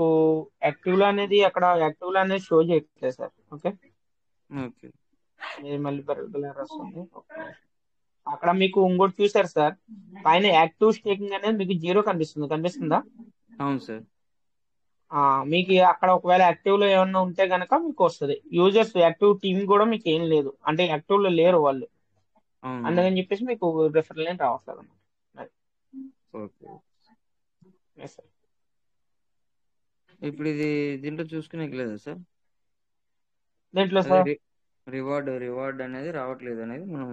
మీకు యాక్టివ్లో అనేది అక్కడ యాక్టివ్లో అనేది షో చేయట్లేదు సార్. Okay, okay. మీరు మళ్ళీ రెగ్యులర్ వస్తుంది. ఓకే, అక్కడ మీకు ఇంకోటి చూసారు సార్, పైన యాక్టివ్ స్టేకింగ్ అనేది మీకు జీరో కనిపిస్తుందా? అవును సార్. మీకు అక్కడ ఒకవేళ యాక్టివ్ లో ఏమన్నా ఉంటే గనక మీకు వస్తుంది. యూజర్స్ యాక్టివ్ టీమ్ కూడా మీకు ఏం లేదు, అంటే యాక్టివ్ లో లేరు వాళ్ళు, అవును. అందుకని చెప్పేసి మీకు రిఫరల్ ఏం రావట్లేదు అన్నమాట. ఓకే. Yes, sir. ఇప్పుడు ఇది దీంట్లో చూసుకునేకి లేదా సార్? దేంట్లో అదే సార్? రివార్డ్ అనేది రావట్లేదు అనేది మనం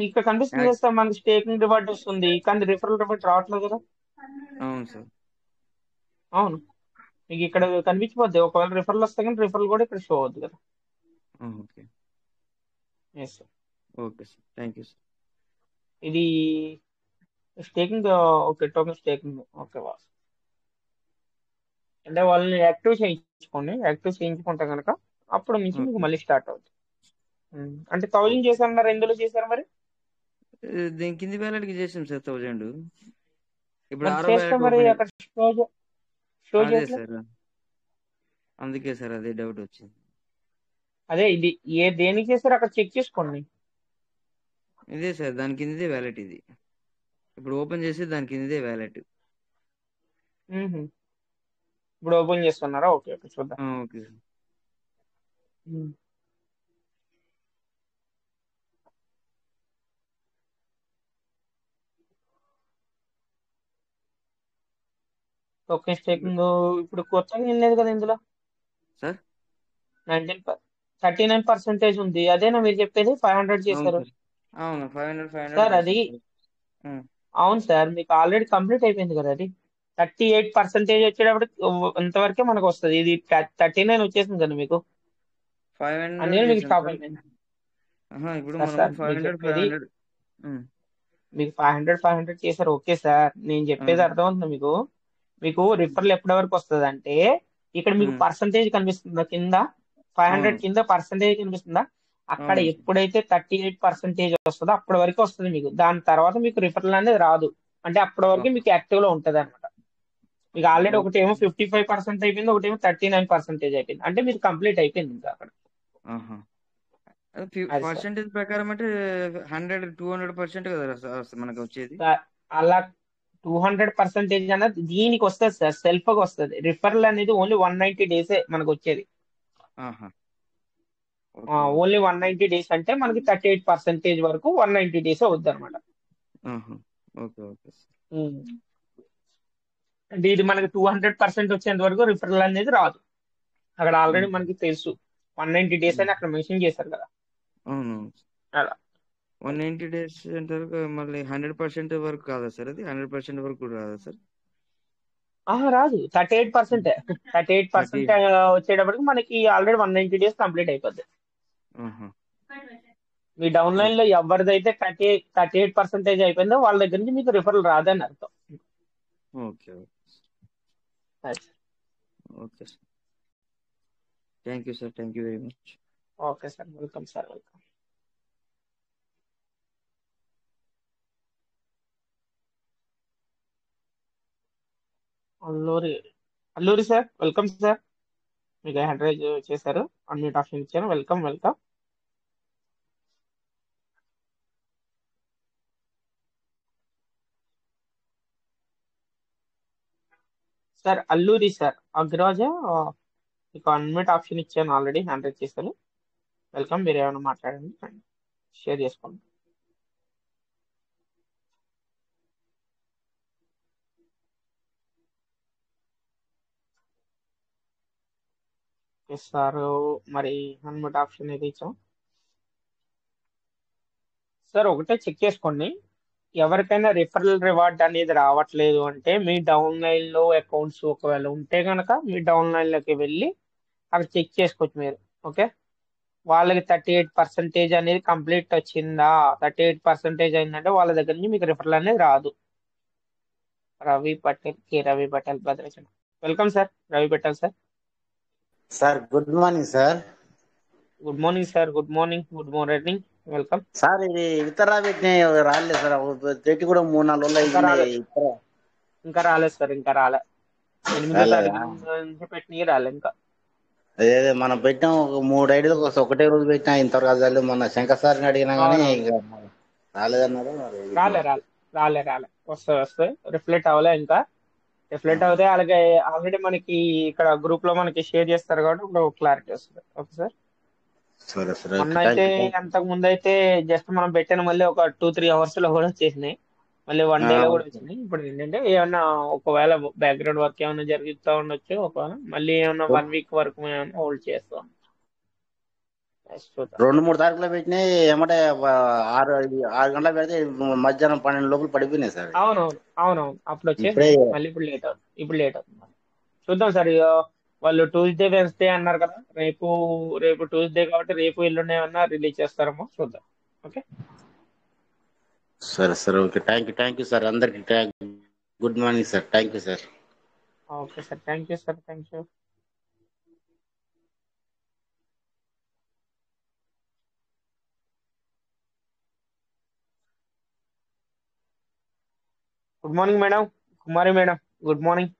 ఇక్కడ కనిపిస్తుంది కదా యాక్- సార్, మనకి స్టేకింగ్ రివార్డ్ వస్తుంది కానీ రిఫరల్ రివార్డ్ రావట్లేదు కదా. అవును సార్. అవును, మీకు ఇక్కడ కనిపించిపోద్ది. ఒకవేళ రిఫరల్ వస్తే కానీ రిఫరల్ కూడా ఇక్కడ షో అవుద్ది కదా. Okay. Yes sir. Okay sir, thank you sir. ఇది staking. Okay, token staking. Okay, అంటే వాళ్ళని యాక్టివ్ చేయించుకోండి. యాక్టివ్ చేయించుకుంటే కనుక అప్పుడు నుంచి మీకు ఓకే. మళ్ళీ స్టార్ట్ అవుతుంది. అంటే 1000 ఓకే. చేశారన్నారు, ఎందులో చేశారు మరి? దీని కింది వ్యాలెట్కి చేసాం సార్ 1000. ఇప్పుడు మరి ఆరో చేస్తే వ్యాలెట్ మరి ఓపెన్. అక్కడ షో అదే చేయట్లేదు. సార్, అందుకే సార్ అదే డౌట్ వచ్చింది. అదే ఇది దేనికి చేశారు అక్కడ చెక్ చేసుకోండి. ఇదే సార్, దాని కిందదే వ్యాలెట్ ఇది. ఇప్పుడు ఓపెన్ చేసి దాని కిందదే వ్యాలెట్. మ్మ్హ. ఇప్పుడు ఓపెన్ చేస్తున్నారా? ఓకే, ఓకే, చూద్దాం. Okay sir. టోకెన్ స్టేకింగ్ ఇప్పుడు కొత్తగా ఏం లేదు కదా ఇందులో. సార్ 39% ఉంది. అదేనా మీరు చెప్పేది? 500 అవును చేశారు సార్. అవును, 500 సార్ అది. చేసాం సార్. ఉమ్. అవును సార్, మీకు ఆల్రెడీ కంప్లీట్ అయిపోయింది కదా అది. 38% వచ్చేటప్పుడు ఇంతవరకే మనకు వస్తుంది. ఇది 39 వచ్చేసింది కదా మీకు, 500 అందుకని మీకు చేసాం స్టాప్ సార్. అయిపోయింది. ఇప్పుడు సార్ మనము సార్ ఫైవ్ మీకు హండ్రెడ్ ఫైవ్ చెప్పేది, హండ్రెడ్ మీకు 500 చేశారు. ఓకే సార్, నేను చెప్పేది అర్థమవుతుంది మీకు. మీకు రిఫరల్ ఎప్పటి వరకు వస్తుంది అంటే, ఇక్కడ మీకు పర్సంటేజ్ కనిపిస్తుందా కింద? 500 అవును. కింద పర్సంటేజ్ కనిపిస్తుందా? అక్కడ అవును సార్. ఎప్పుడైతే 38% వస్తుందో అప్పటి వరకు వస్తుంది మీకు. దాని తర్వాత మీకు రిఫరల్ అనేది రాదు. అంటే అప్పటి వరకు మీకు యాక్టివ్ లో ఉంటది అనమాట. మీకు ఆల్రెడీ ఓకే. ఒకటేమో 55% అయిపోయింది, ఒకటేమో 39% అయిపోయింది. అంటే మీకు కంప్లీట్ అయిపోయింది ఇంకా అక్కడ. అది సార్. పర్సెంటేజ్ ప్రకారం అంటే 100-200% కదా సార్ మనకు వచ్చేది. అలా 200% అన్నది దీనికి వస్తుంది సార్, సెల్ఫ్ గా వస్తుంది. రిఫరల్ అనేది ఓన్లీ 190 డేసే మనకు వచ్చేది. ఆహా. ఓకే. ఓన్లీ 190 డేస్ అంటే మనకి 38% వరకు 190 డేస్ అవుద్ది అనమాట. ఆహా. ఓకే. Okay sir. అంటే ఇది మనకి 200% వచ్చేంత వరకు రిఫరల్ అనేది రాదు. అక్కడ ఆల్రెడీ ఉమ్. మనకి తెలుసు 190 డేస్ అని అక్కడ మెన్షన్ చేశారు కదా. అవును. అలా 190 days అంటే వరకు మళ్ళీ 100% వరకు కాదా సార్? అది 100% వరకు కూడా రాదా సార్? రాదు. 38%. 38% 30. వచ్చేటప్పటికి మనకి ఆల్రెడీ 190 డేస్ కంప్లీట్ అయిపోద్ది. ఆహా. మీ డౌన్ లైన్ లో ఓకే. ఎవరిదైతే 38% అయిపోయిందో వాళ్ళ దగ్గర నుంచి మీకు రిఫరల్ రాదని అర్థం. ఓకే. అది. Okay sir, thank you sir, thank you very much. Okay sir, welcome sir, welcome. Alluri Alluri sir, welcome sir. మీకు హ్యాండ్ రైజ్ చేశారు, అన్మ్యూట్ ఆప్షన్ ఇచ్చాను. Welcome, welcome. Sir Alluri sir, అగ్రాజ, మీకు అన్మ్యూట్ ఆప్షన్ ఇచ్చాను, ఆల్రెడీ హ్యాండ్ రైజ్ చేశాను. Welcome, మీరు ఏమైనా మాట్లాడండి, షేర్ చేసుకోండి. ఎస్ సార్, మరి అన్మ్యూట్ ఆప్షన్ ఏది ఇచ్చాం సార్? ఒకటే చెక్ చేసుకోండి. ఎవరికైనా రిఫరల్ రివార్డ్ అనేది రావట్లేదు అంటే మీ డౌన్ లైన్ లో అకౌంట్స్ ఒకవేళ ఉంటే కనుక మీ డౌన్ లైన్ లోకి వెళ్ళి అక్కడ చెక్ చేసుకోవచ్చు మీరు. ఓకే, వాళ్ళకి 38% అనేది కంప్లీట్ వచ్చిందా? 38% అయిందంటే వాళ్ళ దగ్గర నుంచి మీకు రిఫరల్ అనేది రాదు. Ravi Patel Bhadrachalam. Welcome sir, Ravi Patel sir. Sir good morning sir. Good morning sir, good morning, good morning, welcome sir ఇది ఇతర పెట్టిన రాలేదు సార్, పెట్టి కూడా 3-4 రోజులు ఇంకా అయింది. రాలేదు. ఇంకా రాలేదు సార్, ఇంకా రాలే. 8వ రాలేదా? తారీఖు నుంచి పెట్టినవి రాలే ఇంకా. అదే మనం పెట్టాం, ఒక 3 ఐడియాలు ఒకటే రోజు పెట్టినా ఇంతవరకు అసలు. మొన్న శంకర్ సార్ని అడిగినా కానీ అవునవును. ఇక రాలేదన్నారు. మరి రాలే ఇప్పుడు రాలే రాలే రాలే వస్తాయి వస్తాయి. రిఫ్లెక్ట్ అవ్వలే ఇంకా. రిఫ్లెక్ట్ అవుతే అలాగే ఆల్రెడీ మనకి ఇక్కడ గ్రూప్ లో మనకి షేర్ చేస్తారు కాబట్టి ఇప్పుడు క్లారిటీ వస్తుంది. Okay sir. సరే సరే, మొన్న ఓకే, అయితే థ్యాంక్ యూ. అంతకు ముందు అయితే జస్ట్ మనం పెట్టిన మళ్ళీ ఒక 2-3 అవర్స్ లో కూడా వచ్చేసినాయి. మళ్ళీ 1 డే లో కూడా వచ్చినాయి. ఇప్పుడు ఏంటంటే ఏమన్నా ఒకవేళ బ్యాక్గ్రౌండ్ వర్క్ ఏమైనా జరుగుతూ ఉండొచ్చు, ఒకవేళ మళ్ళీ ఏమన్నా 1 వీక్ వరకు ఏమైనా హోల్డ్ చేస్తాం. చూద్దాం. 2-3 తారీఖులో పెట్టినాయి ఏమంటే 6 గంటలకు పెడితే మధ్యాహ్నం 12 లోపల పడిపోయినాయి సార్. అవునవును అవునవును అప్పుడు ఇప్పుడే వచ్చేసినాయి. మళ్ళీ ఇప్పుడు లేట్ అవుతుంది, ఇప్పుడు లేట్ అవుతుంది. చూద్దాం సార్. ఇక వాళ్ళు ట్యూస్డే వెన్స్డే అన్నారు కదా, రేపు రేపు ట్యూస్డే కాబట్టి రేపు ఎల్లుండి ఏమన్నా రిలీజ్ చేస్తారేమో చూద్దాం. ఓకే. సరే సరే, ఓకే, థ్యాంక్ యూ సార్. అందరికి good morning sir. Thank you sir. Okay sir, thank you sir, thank you. Good morning madam, Kumari madam, good morning.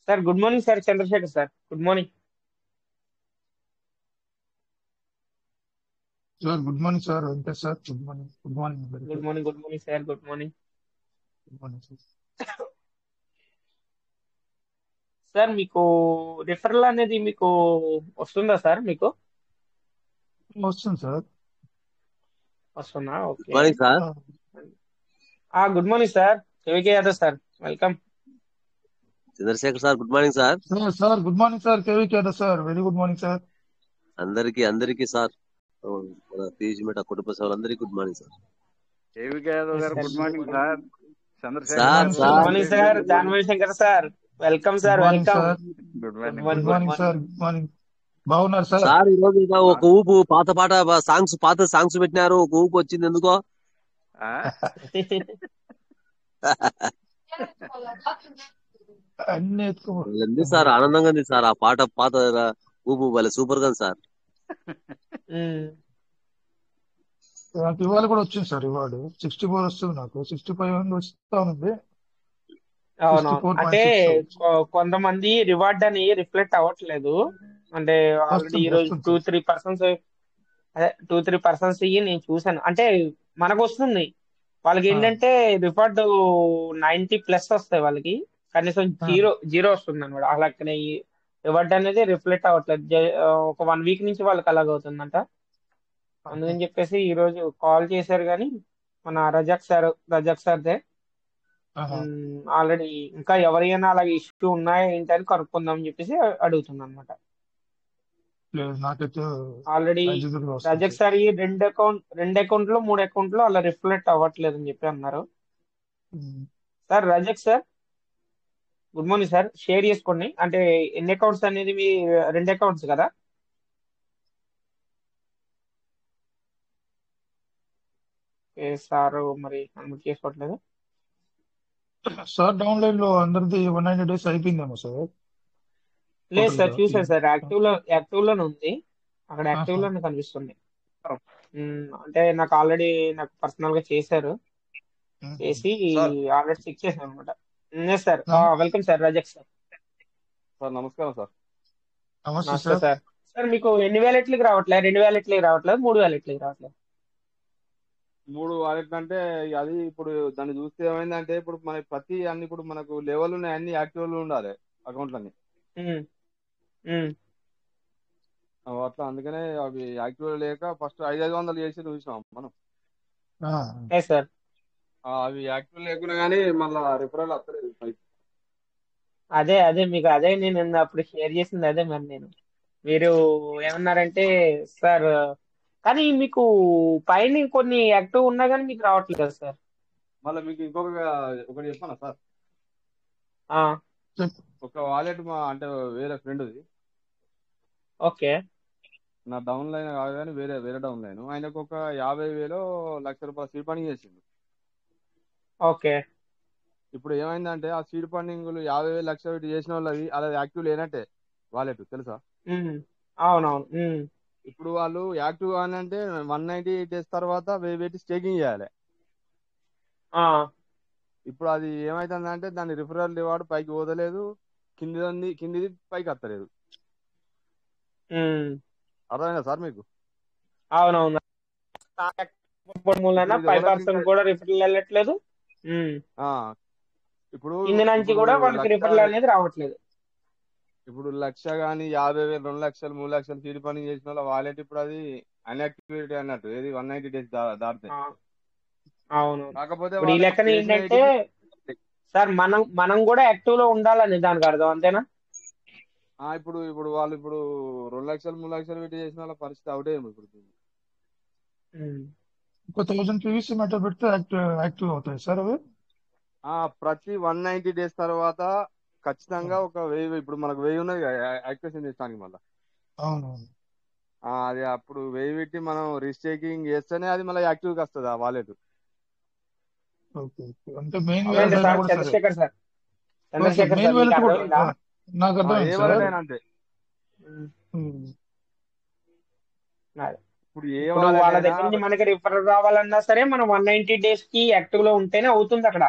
Sir good morning sir, Chandrasekhar sir, good morning. Sir good morning sir. Venkatesh sir, good morning. Good morning అందరికీ. Good morning, good morning sir, good morning. Good morning sir. Sir మీకు referral అనేది మీకు వస్తుందా sir? మీకు వస్తుంది sir. వస్తుందా? Good okay. Morning sir. Good morning sir, KVK Yadav sir, welcome. Chandrashekar sir, good morning sir. Sir good morning sir. KVK Yadav sir, very good morning sir. అందరికీ sir, మన పీజీమేట కుటుంబ సభ్యులందరికీ good morning sir. KVK Yadav గారు good morning good sir. Chandrasekhar sir గారు sir morning sir, Janvari Shankar sir, welcome good sir, morning welcome. Sir. Good good morning. Good morning, good morning sir. Morning. Good morning. బాగున్నారు sir? Sir ఈ రోజు ఏదో ఒక ఊపు పాత songs పెట్టినారు, ఒక ఊపు వచ్చింది ఎందుకో. ఆ? అన్ని ఉంది సార్, ఆనందంగా ఉంది సార్. ఆ పాత ఊపు భలే సూపర్ గా ఉంది సార్. నాకు ఇవాళ కూడా వచ్చింది సార్. ఇవాళ 64 వస్తుంది, నాకు 65 వస్తా ఉంది. అవునవును. అంటే 64.6 కొంతమంది రివార్డ్ అని రిఫ్లెక్ట్ అవ్వట్లేదు. అంటే ఆల్రెడీ ఈ రోజు వస్తుంది 2-3 పర్సన్స్, అదే 2-3 పర్సన్స్ నేను చూసాను. అంటే మనకు వస్తుంది, వాళ్ళకి సార్. ఏంటంటే రివార్డ్ 90+ వస్తాయి వాళ్ళకి, కనీసం జీరో జీరో వస్తుంది అనమాట. అలాగే ఈ రివార్డ్ అనేది రిఫ్లెక్ట్ అవ్వట్లేదు. ఒక 1 వీక్ నుంచి వాళ్ళకి అలాగవుతుందంట. అందుకని చెప్పేసి ఈ రోజు కాల్ చేశారు కానీ మన రజాక్ సార్దే ఆల్రెడీ ఇంకా ఎవరైనా అలాగే ఇష్యూ ఉన్నాయా ఏంటని కనుక్కుందాం అని చెప్పేసి అడుగుతున్నాను అనమాట. లేదు, నాకైతే ఆల్రెడీ యాజిబుల్గా వస్తుంది రజాక్ సార్. సార్ ఈ 2 అకౌంట్లో 3 అకౌంట్లో అలా రిఫ్లెక్ట్ అవ్వట్లేదు అని చెప్పి అన్నారు. Sir Razak sir, good morning sir. Share చేసుకోండి. అంటే ఎన్ని అకౌంట్స్ అనేది మీ 2 అకౌంట్స్ కదా? సార్ మరి అన్మ్యూట్ చేసుకోవట్లేదు. సార్ డౌన్లైన్ లో అందరిది 190 days అయిపోయిందేమో సార్. లేదు టోటల్ సార్, గా చూసాను సార్, యాక్టివ్ లోనే ఉంది. అక్కడ యాక్టివ్ లోనే కనిపిస్తుంది. అంటే నాకు ఆల్రెడీ పర్సనల్ గా చేశారు, చేసి సార్ ఆల్రెడీ చెక్ చేశాను అనమాట. Sir welcome sir, Razak sir. Sir నమస్కారం సార్. నమస్తే నమస్తే సార్. సార్. సార్ మీకు ఎన్ని వ్యాలెట్లకి రావట్లేదు? 2 వ్యాలెట్లకి రావట్లేదు, 3 వ్యాలెట్లకి రావట్లేదు? 3 వాలెట్ అంటే అది ఇప్పుడు దాన్ని చూస్తే ఏమైందంటే ఇప్పుడు మన ప్రతి అన్ని ఇప్పుడు మనకు లెవెల్ ఉన్నాయి, అన్ని యాక్టివ్ ఉండాలి అకౌంట్లన్నీ. ఉమ్, ఉమ్. అట్లా అందుకనే అవి యాక్టివ్ లేక ఫస్ట్ 500 చేసి చూసినాం మనం. సార్ అవి యాక్టివ్ లేకున్నా కానీ మళ్ళీ రిఫరల్ వస్తలేదు పైకి. అదే అదే మీకు అదే నేను అప్పుడు షేర్ చేసింది అదే. మరి మీరు ఏమన్నారంటే సార్, కానీ మీకు పైన కొన్ని యాక్టివ్ ఉన్నా కానీ మీకు రావట్లేదు కదా సార్? మళ్ళీ మీకు ఒకటి చెప్పాను సార్. ఆ, ఒక వాలెట్ అంటే వేరే ఫ్రెండ్ది, ఓకే నా డౌన్ లైన్ కాదు కానీ వేరే డౌన్ లైన్, ఆయనకు ఒక 50,000 1,00,000 రూపాయలు సీడ్ పని చేసిండు. ఓకే. ఇప్పుడు ఏమైందంటే ఆ సీడ్ ఫండింగ్ 50,000 లక్ష పెట్టి చేసిన వాళ్ళది అలా యాక్టివ్ లేనట్టే వాలెట్ తెలుసా. ఉమ్, అవునవును. ఇప్పుడు వాళ్ళు యాక్టివ్ కావాలంటే 190 డేస్ తర్వాత 1000 పెట్టి స్టేకింగ్ చేయాలి. ఆ, ఇప్పుడు అది ఏమైతుందంటే దాని రిఫరల్ రివార్డ్ పైకి పోదలేదు, కిందిది పైకి వస్తలేదు. ఉమ్, అర్థమైందా సార్ మీకు? అవునవును. మూలన ఇప్పుడు ఇది ఎవరికి 5% ఇంకా కూడా రిఫరల్ వెళ్ళట్లేదు. ఉమ్, ఆ, ఇప్పుడు కింది నుంచి ఇప్పుడు కూడా వాళ్ళకి లక్ష రిఫరల్ అనేది రావట్లేదు. ఇప్పుడు 1,00,000 కానీ 50,000 2,00,000 3,00,000 సీడ్ ఫండింగ్ చేసిన వాళ్ళ వాలెట్ ఇప్పుడు అది అన్యాక్టివేట్ అన్నట్టు. ఏది 190 డేస్ దాటితే. ఆ, అవును. కాకపోతే ఇప్పుడు ఈ వాళ్ళకి లెక్కన చేసిన ఏంటంటే వీటికి సార్ మనం కూడా యాక్టివ్ లో ఉండాలని దానికి అర్థం, అంతేనా? ఇప్పుడు వాళ్ళు ఇప్పుడు 2,00,000 3,00,000 పెట్టి చేసిన వాళ్ళ పరిస్థితి అవుటే ఇప్పుడు. ఉమ్, ఒక 1000 పీవీసీ మెటల్ పెడితే యాక్టివ్ అవుతాయి సార్ అవి. ప్రతి 190 డేస్ తర్వాత ఖచ్చితంగా ఒక 1000 ఇప్పుడు మనకు 1000 ఉన్నది యాక్టివేషన్ చేస్తానికి మళ్ళీ. అవునవును. అది అప్పుడు 1000 పెట్టి మనం రీస్టేకింగ్ చేస్తేనే అది మళ్ళీ యాక్టివ్కి వస్తుంది ఆ వాలెట్. Okay okay. అంటే మెయిన్ అలా వ్యాలెట్ అర్థమైందా అయినా సార్ కూడా సరే. Chandrashekhar sir? Okay Chandrashekhar main sir మీకు వ్యాలెట్ కూడా అర్థమైందా? నాకు ఏ అర్థమైంది వాలెట్ సార్. అయినా అంతే. ఉమ్, అదే. ఇప్పుడు ఏ ఇప్పుడు వాలెట్ వాళ్ళ అయినా దగ్గర నుంచి మనకి రిఫరల్ రావాలన్నా సరే మనం 190 డేస్ కి యాక్టివ్ లో ఉంటేనే అవుతుంది అక్కడ.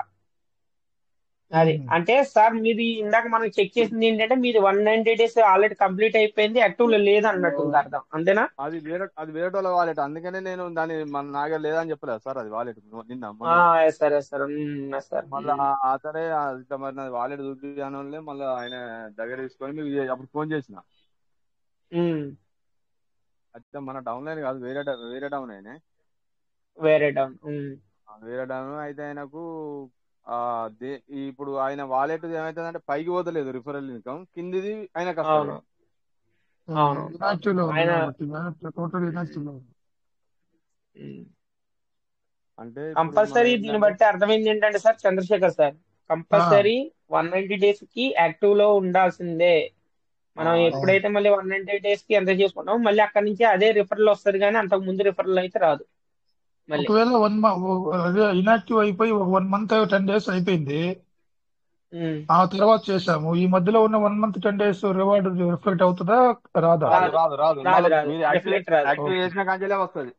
అది అంటే సార్ మీది ఇందాక మనం చెక్ చేసింది ఏంటంటే మీది 190 డేస్ ఆల్రెడీ కంప్లీట్ అయిపోయింది, యాక్టివ్ లో లేదన్నట్టు అర్థం, అంతేనా? అది వేరే వాళ్ళ వాలెట్. అందుకనే నేను దాన్ని మన నాగ లేదని చెప్పలేదు సార్. అది వాలెట్ నిన్న ఆ, మొన్న సరే సార్. సార్. మళ్ళీ అతనే ఇట్లా మరి నాది వాలెట్ చూపించాను మళ్ళీ ఆయన దగ్గర తీసుకొని మీకు అప్పుడు ఫోన్ చేసిన. ఉమ్, అయితే మన డౌన్ లైన్ కాదు, వేరే డౌన్ అయినా వేరే డౌన్. వేరే డౌన్ అయితే ఆయనకు ఆ ఇప్పుడు ఆయన వాలెట్ ఏమైతుందంటే పైకి పోతలేదు రిఫరల్ ఇన్కమ్, కిందిది ఆయనకు వస్తుంది. అవును, అవును. ఇనాక్టివ్ లో ఉంది ఆయన కాబట్టి టోటల్ ఇనాక్టివ్ లో ఉంది. అంటే ఇప్పుడు మనం కంపల్సరీ దీన్ని ఏంటంటే బట్టి అర్థమైంది ఏంటంటే sir Chandrasekhar sir, compulsory 190 days కి యాక్టివ్ లో ఉండాల్సిందే. మనం అది ఎప్పుడైతే మళ్ళీ 190 డేస్ కి ఎంత చేసుకుంటామో మళ్ళీ అక్కడి నుంచి అదే రిఫరల్ వస్తుంది, కానీ అంతకు ముందు రిఫరల్ అయితే రాదు మళ్ళీ. ఒకవేళ ఇనాక్టివ్ అయిపోయి ఒక 1 మంత్ 10 డేస్ అయిపోయింది, ఉమ్, ఆ తర్వాత చేసాము, ఈ మధ్యలో ఉన్న 1 మంత్ 10 డేస్ రివార్డ్ రిఫ్లెక్ట్ అవుతుందా రాదా? రాదు రాదు రాదు రాదు రాదు మళ్ళీ రాదు మీరు రిఫ్లెక్ట్ రాదు. యాక్టివ్ చేసిన కాంచెలే వస్తుంది.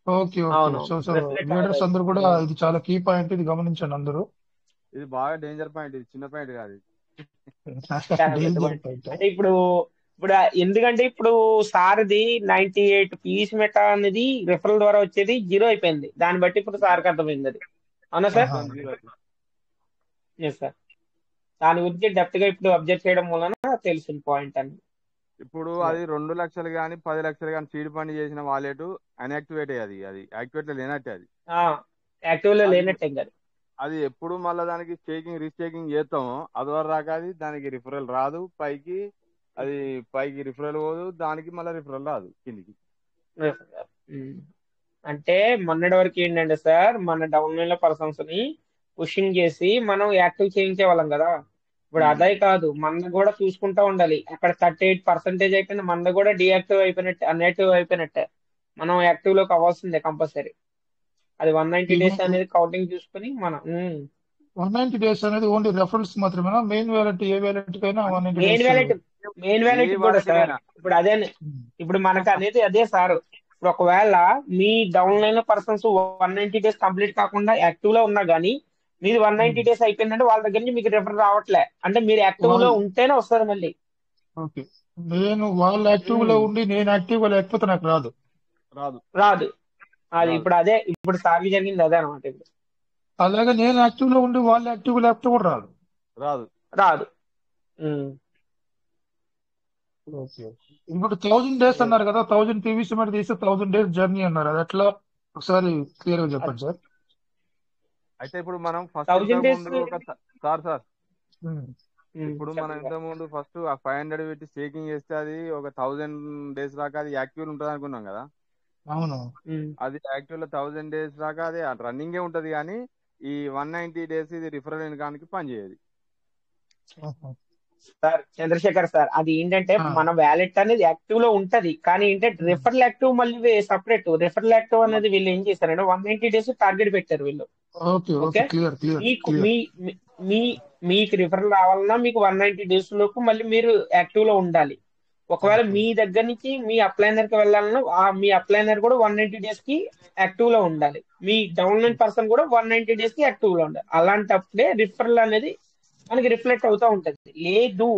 Okay okay. అవును, సో రిఫ్లెక్ట్ లీడర్స్ అవ్వదు. అందరూ కూడా ఇది చాలా కీ పాయింట్, ఇది గమనించండి అందరూ. ఇది బాగా డేంజర్ పాయింట్, ఇది చిన్న పాయింట్ కాదు ఇది. చాలా పెద్ద డేంజర్ పాయింట్. పాయింట్. అంటే ఇప్పుడు ఇప్పుడు ఎందుకంటే ఇప్పుడు సార్ది 98 పీస్ మెటా అనేది రిఫరల్ ద్వారా వచ్చేది 0 అయిపోయింది. దాన్ని బట్టి ఇప్పుడు సార్కి అర్థమైంది అది, అవునా సార్? మొత్తం జీరో. Yes sir. దాని గురించి డెప్త్ గా ఇప్పుడు అబ్జర్వ్ చేయడం వలన తెలిసిన పాయింట్ అని. ఇప్పుడు అది 2,00,000 కానీ 10,00,000 కానీ సీడ్ ఫండ్ చేసిన వాలెట్ అన్యాక్టివేట్ అది యాక్టివేట్ లేనట్టే. అది యాక్టివ్ లో అది లేనట్టే ఇంకా అది. అది ఎప్పుడు మళ్ళీ దానికి స్టేకింగ్ రీస్టేకింగ్ చేస్తామో అది వరకు రాక అది దానికి రిఫరల్ రాదు పైకి, అది పైకి రిఫరల్ పోదు, దానికి మళ్ళీ రిఫరల్ రాదు కిందికి. ఉమ్. అంటే మొన్నటి వరకు ఏంటంటే సార్, మన డౌన్ లైన్ లో పర్సన్స్ ని పుషింగ్ చేసి మనం యాక్టివ్ చేయించే వాళ్ళం కదా. ఇప్పుడు అదే కాదు, మన కూడా చూసుకుంటా ఉండాలి. అక్కడ 38% అయిపోయింది, మన కూడా డియాక్టివ్ అయిపోయినట్టే, అన్యాక్టివ్ అయిపోయినట్టే. మనం యాక్టివ్ లోకి అవ్వాల్సిందే కంపల్సరీ. అది 190 డేస్ అనేది కౌంటింగ్ చూసుకుని మనం 190 డేస్ అనేది ఓన్లీ రెఫరల్స్ మాత్రమేనా? మెయిన్ వ్యాలెట్ ఏ వ్యాలెట్ కైనా 190 మెయిన్ డేస్? వ్యాలెట్ ఏ కూడా సార్. వాలెట్కైనా ఇప్పుడు అదే, ఇప్పుడు మనకు అనేది అదే సార్. ఇప్పుడు ఒకవేళ మీ down line persons 190 days complete కాకుండా యాక్టివ్ లో ఉన్నా గానీ మీది 190 డేస్ అయిపోయిందంటే వాళ్ళ దగ్గర నుంచి మీకు రిఫర్ రావట్లే, అంటే మీరు యాక్టివ్ లో ఉంటేనే వస్తుంది మళ్ళీ. ఓకే, నేను వాళ్ళు యాక్టివ్ లో ఉండి నేను యాక్టివ్ గా లేకపోతే నాకు రాదు. రాదు. అది ఇప్పుడు అదే, ఇప్పుడు సార్కి జరిగింది అదే అనమాట. ఇప్పుడు అలాగే నేను యాక్టివ్ లో ఉండి వాళ్ళు యాక్టివ్ లేకపోతే కూడా రాదు. రాదు. ఓకే, ఇప్పుడు 1000 డేస్ అన్నారు కదా, 1000 పీవీసీ మీద తీస్తే 1000 డేస్ జర్నీ అన్నారు, అది ఎట్లా ఒకసారి క్లియర్ గా చెప్పండి సార్. అయితే ఇప్పుడు మనం ఫస్ట్ 1000 డేస్ ముందు సార్ ఇప్పుడు మనం చెప్పండి. ఇంతకు ముందు ఫస్ట్ ఆ 500 పెట్టి స్టేకింగ్ చేస్తే అది ఒక 1000 డేస్ దాకా అది యాక్టివ్ ఉంటుంది అనుకున్నాం కదా. అవును, అది యాక్టివ్ లో 1000 డేస్ దాకా అది రన్నింగే ఉంటది, కానీ ఈ 190 డేస్ ఇది రిఫరల్ ఇన్కానికి పనిచేయదు. సార్ చంద్రశేఖర్ సార్, అది ఏంటంటే మన వ్యాలెట్ అనేది యాక్టివ్ లో ఉంటది, కానీ ఏంటంటే రిఫరల్ యాక్టివ్ మళ్ళీ సపరేట్. రిఫరల్ యాక్టివ్ అనేది వీళ్ళు ఏం చేశారంటే 190 డేస్ టార్గెట్ పెట్టారు వీళ్ళు. Okay okay, clear. మీకు మీ మీకు రిఫరల్ రావాలన్నా మీకు 190 డేస్ లోపు మళ్ళీ మీరు యాక్టివ్ లో ఉండాలి. ఒకవేళ ఓకే మీ దగ్గర నుంచి మీ అప్లైనర్ కి వెళ్ళాలన్నా మీ అప్లైనర్ కూడా 190 డేస్ కి యాక్టివ్ లో ఉండాలి. మీ డౌన్లైన్ పర్సన్ కూడా 190 డేస్ కి యాక్టివ్ లో ఉండాలి. అలాంటప్పుడే రిఫరల్ అనేది మనకి రిఫ్లెక్ట్ అవుతూ ఉంటది. లేదు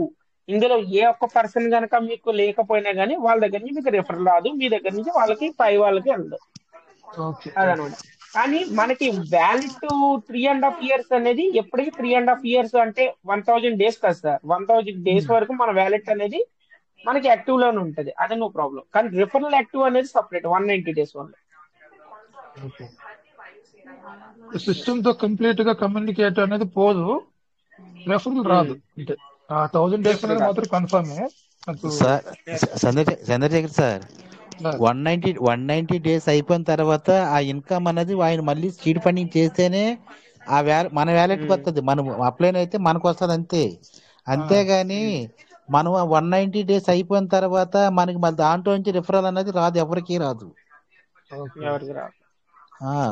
ఇందులో ఏ ఒక్క పర్సన్ కనుక మీకు లేకపోయినా గానీ వాళ్ళ దగ్గర నుంచి మీకు రిఫరల్ రాదు, మీ దగ్గర నుంచి వాళ్ళకి పై వాళ్ళకి వెళ్ళదు. ఓకే అదనమాట. కానీ మనకి వ్యాలిడ్ 3.5 years అనేది ఎప్పటికీ 3.5 years అంటే 1000 డేస్ కదా సార్. 1000 డేస్ వరకు మన వ్యాలెట్ అనేది మనకి యాక్టివ్ లోనే ఉంటది. అదే నో ప్రాబ్లం. కానీ రిఫరల్ యాక్టివ్ అనేది సపరేట్ 190 డేస్ వల్ల. ఓకే. సిస్టమ్ తో కంప్లీట్ గా కమ్యూనికేట్ అనేది పోదు, రెఫరల్ రాదు. అంటే 1000 డేస్ రిఫరల్ అనేది రాదు. మాత్రం కన్ఫర్మే నాకు. Sir Yes, sir. Chandrashekhar sir, sir 190 days అయిపోయిన తర్వాత ఆ ఇన్కమ్ అనేది ఆయన మళ్ళీ సీడ్ ఫండింగ్ చేస్తేనే మన వ్యాలెట్కి ఉమ్, వస్తుంది. మనం అప్లైన్ అయితే మనకు వస్తుంది అంతే. అంతేగాని మనం 190 డేస్ అయిపోయిన తర్వాత మనకి మళ్ళీ దాంట్లో నుంచి రిఫరల్ అనేది రాదు, ఎవరికి రాదు. ఓకే ఎవరికి రాదు.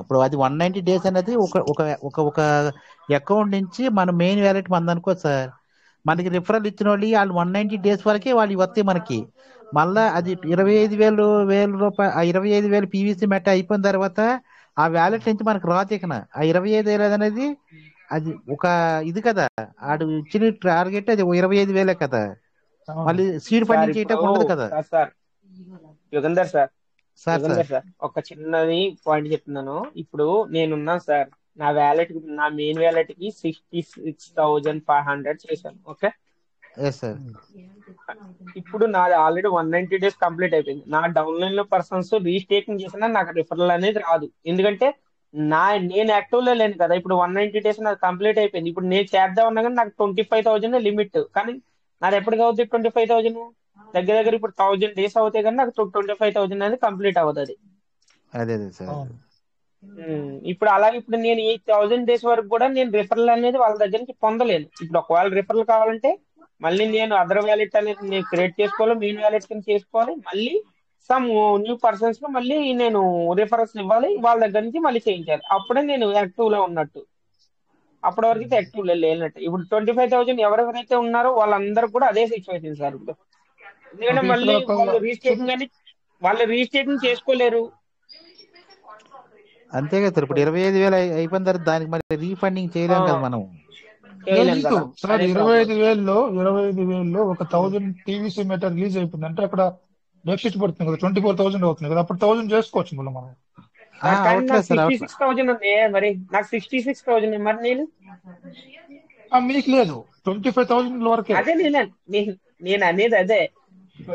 ఇప్పుడు అది 190 డేస్ అనేది ఒక ఒక ఒక ఒక అకౌంట్ నుంచి మన మెయిన్ వ్యాలెట్ మంది అనుకో సార్, మనకి రిఫరల్ ఇచ్చిన వాళ్ళు 190 డేస్ వరకే వాళ్ళు వస్తాయి మనకి. మళ్ళా అది 25,000 ఆ 25,000 పీవీసీ మెట్ట అయిపోయిన తర్వాత ఆ వ్యాలెట్ నుంచి మనకు రాదు. ఇకన ఆ 25,000 అనేది అది ఒక ఇది కదా, ఆడు ఇచ్చిన టార్గెట్ అది 25,000 కదా, అవును మళ్ళీ సీడ్ సార్ ఫండింగ్ ఇప్పుడు చేయటం ఉండదు కదా. Sir Yugandhar sir sir Yugandhar sir ఒక చిన్నది పాయింట్ చెప్తున్నాను. ఇప్పుడు నేనున్నాను సార్, నా మెయిన్ వ్యాలెట్ కి 66,500 చేశాను. ఓకే. Yes sir. ఇప్పుడు నాది ఆల్రెడీ 190 డేస్ కంప్లీట్ అయిపోయింది. నా డౌన్లైన్ లో పర్సన్స్ రీస్టేకింగ్ చేసినా నాకు రిఫరల్ అనేది రాదు. ఎందుకంటే నేను యాక్టివ్ లో లేను కదా. ఇప్పుడు 190 డేస్ నాకు కంప్లీట్ అయిపోయింది. ఇప్పుడు నేను చేద్దాం ఉన్నా కానీ నాకు 25,000 లిమిట్. కానీ నాది ఎప్పటికి అవుతుంది 25,000? దగ్గర దగ్గర ఇప్పుడు 1000 డేస్ అవుతాయి కానీ నాకు 25,000 అనేది కంప్లీట్ అవుతుంది. అదే సార్. అవును ఇప్పుడు అలాగే ఇప్పుడు నేను ఈ 1000 డేస్ వరకు కూడా నేను రిఫరల్ అనేది వాళ్ళ దగ్గర నుంచి పొందలేను. ఇప్పుడు ఒకవేళ రిఫరల్ కావాలంటే మళ్ళీ నేను అదర్ వ్యాలెట్ అనేది నేను క్రియేట్ చేసుకోవాలి, మెయిన్ వ్యాలెట్ కింద చేసుకోవాలి. మళ్ళీ సమ్ న్యూ పర్సన్స్ కి మళ్ళీ నేను రిఫరెన్స్ ఇవ్వాలి, వాళ్ళ దగ్గర నుంచి మళ్ళీ చేయించాలి. అప్పుడే నేను యాక్టివ్ లో ఉన్నట్టు. అప్పటి వరకు అయితే యాక్టివ్ లో లేనట్టు. ఇప్పుడు 25,000 ఎవరెవరైతే ఉన్నారో వాళ్ళందరూ కూడా అదే సిచ్యువేషన్ సార్ ఇప్పుడు. ఎందుకంటే ఓకే. ఇక్కడ మళ్ళీ ఒక వాళ్ళు రీస్టేకింగ్ చేసుకోలేరు. అంతే కదా సార్. ఇప్పుడు 25,000 అయిపోయిన తర్వాత దానికి మరి రీఫండింగ్ చేయలేం కదా మనం. చేయలేం లేదు కదా. సార్, అదే ప్రాబ్లం. 25,000లో ఒక 1000 టీవీసీ మీటర్ రిలీజ్ అయిపోయింది అంటే అక్కడ డెఫిసిట్ పడుతుంది కదా, 24,000 అవుతుంది కదా, అప్పుడు 1000 చేసుకోవచ్చు మళ్ళీ మనం. సార్ కానీ నాకు అవట్లేదు సార్, అవట్లేదు. 66,000 ఉంది. మరి నాకు 66,000 మరి నేను మీకు లేదు, 25,000 వరకే. అదే నేను అనేది అదే.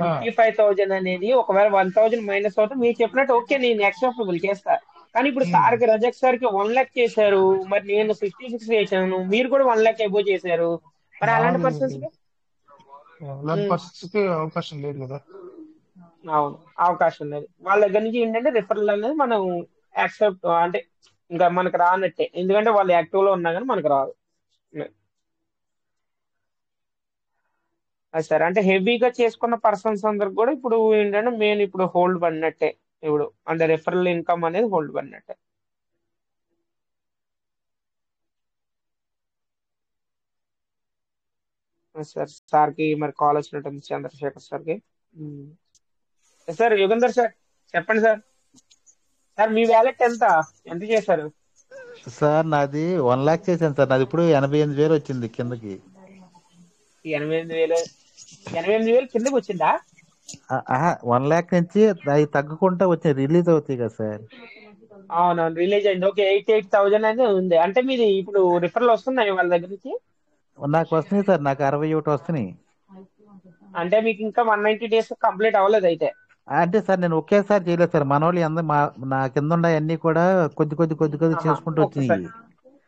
ఆ, 25,000 అనేది ఒకవేళ 1,000 మైనస్ అవుతే మీరు చెప్పినట్టు ఓకే, నేను యాక్సెప్టబుల్ చేస్తా. కానీ ఇప్పుడు ఉమ్, సార్కి రజక్ సార్కి 1 లక్ష చేశారు, మరి నేను 66 చేశాను, మీరు కూడా 1 లక్ష ఎబో చేశారు. మరి అలాంటి మామూలు పర్సన్స్ కి అలాంటి పరిస్థితికి అవకాశం లేదు కదా. అవును అవకాశం లేదు. వాళ్ళ దగ్గర నుంచి ఏంటంటే రిఫరల్ అనేది మనం యాక్సెప్ట్ అంటే ఇంకా మనకు రానట్టే. ఎందుకంటే వాళ్ళు యాక్టివ్ లో ఉన్నా కానీ మనకు రాదు. అది సరే. అంటే హెవీగా చేసుకున్న పర్సన్స్ అందరికి కూడా ఇప్పుడు ఏంటంటే మెయిన్ ఇప్పుడు హోల్డ్ పడినట్టే. ఇప్పుడు అంటే రెఫరల్ ఇన్కమ్ అనేది హోల్డ్ పడినట్టే. సార్కి మరి కాల్ వచ్చినట్టుంది చంద్రశేఖర్ సార్కి. ఉమ్. సార్ యుగంధర్ సార్ చెప్పండి సార్. సార్ మీ వ్యాలెట్ ఎంత చేశారు? సార్ నాది 1 లాక్ చేశాను సార్. నాది ఇప్పుడు 88,000 వచ్చింది కిందకి. 88,000 88,000 కిందకి వచ్చిందా? 1 లాక్ నుంచి అవి తగ్గుకుంటా వచ్చాయి, రిలీజ్ అవుతాయి కదా సార్. అవునవును రిలీజ్ అయింది. ఓకే 88,000 అనేది ఉంది. అంటే మీది ఇప్పుడు రిఫరల్ వస్తున్నాయి వాళ్ళ దగ్గర నుంచి? నాకు వస్తున్నాయి సార్, నాకు 61 వస్తున్నాయి. అంటే మీకు ఇంకా 190 డేస్ కంప్లీట్ అవ్వలేదు అయితే. అంటే సార్ నేను ఒకేసారి చేయలేదు సార్. మన వాళ్ళు నా కింద ఉన్నాయి అన్ని కూడా కొద్ది కొద్ది ఆహా. చేసుకుంటూ వచ్చినాయి.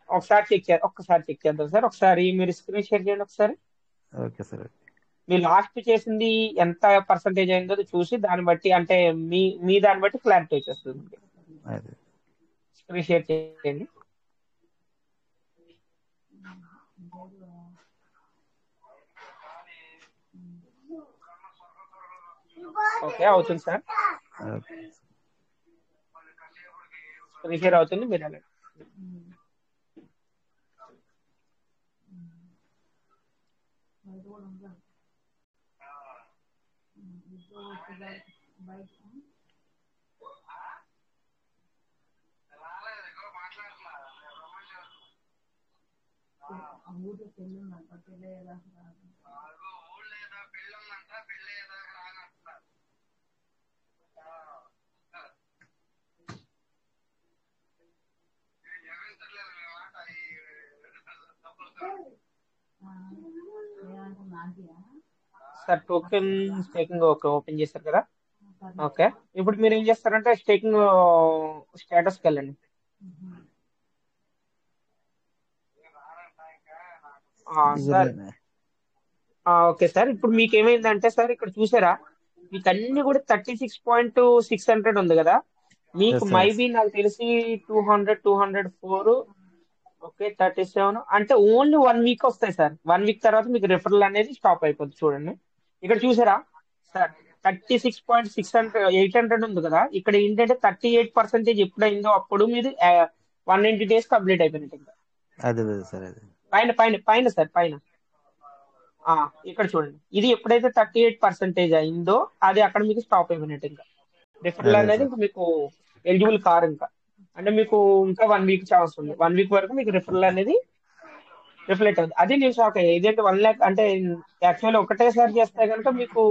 ఒక్కసారి చెక్ చేద్దాం సార్. ఒకసారి మీరు స్క్రీన్ షేర్ చేయండి ఒకసారి. Okay sir. మీరు లాస్ట్ చేసింది ఎంత పర్సంటేజ్ అయిందో చూసి దాన్ని బట్టి అంటే మీ దాన్ని బట్టి క్లారిటీ వచ్చేస్తుంది. అదే స్క్రీన్ షేర్ చేయండి. ఓకే అవుతుంది సార్. ఓకే. స్క్రీన్ షేర్ అవుతుంది మీరు అలా సార్ టోకెన్ స్టేకింగ్ ఓపెన్ చేశారు కదా. ఓకే, ఇప్పుడు మీరు ఏం చేస్తారంటే స్టేకింగ్ స్టేటస్కి వెళ్ళండి. సార్ ఓకే సార్, ఇప్పుడు మీకు ఏమైందంటే సార్ ఇక్కడ చూసారా, మీకు అన్ని కూడా 36.600 ఉంది కదా. మీకు ఎస్ సార్. మైబీ నాకు తెలిసి 200 204 ఓకే 37 అంటే ఓన్లీ 1 వీక్ వస్తాయి సార్. 1 వీక్ తర్వాత మీకు రిఫరల్ అనేది స్టాప్ అయిపోతుంది. చూడండి ఇక్కడ చూసారా సార్, 36.600 ఉంది కదా. ఇక్కడ ఏంటంటే 38% ఎప్పుడైందో అప్పుడు మీరు 190 డేస్ కంప్లీట్ అయిపోయినట్టు. ఇంకా అదే అదే సార్ అదే. పైన పైన పైన సార్ పైన ఇక్కడ చూడండి, ఇది ఎప్పుడైతే 38% అయిందో అది అక్కడ మీకు స్టాప్ అయిపోయినట్టు. ఇంకా రిఫరల్ అదే అనేది సార్. ఇంకా మీకు ఎలిజిబుల్ కార్ ఇంకా అంటే మీకు ఇంకా 1 వీక్ ఛాన్స్ ఉంది. 1 వీక్ వరకు మీకు రిఫరల్ అనేది రిఫ్లెక్ట్ అవుతుంది. అది నేను షాక్ అయ్యా, ఇదేంటి 1 lakh అంటే యాక్చువల్లీ ఒకటేసారి చేస్తే కనుక మీకు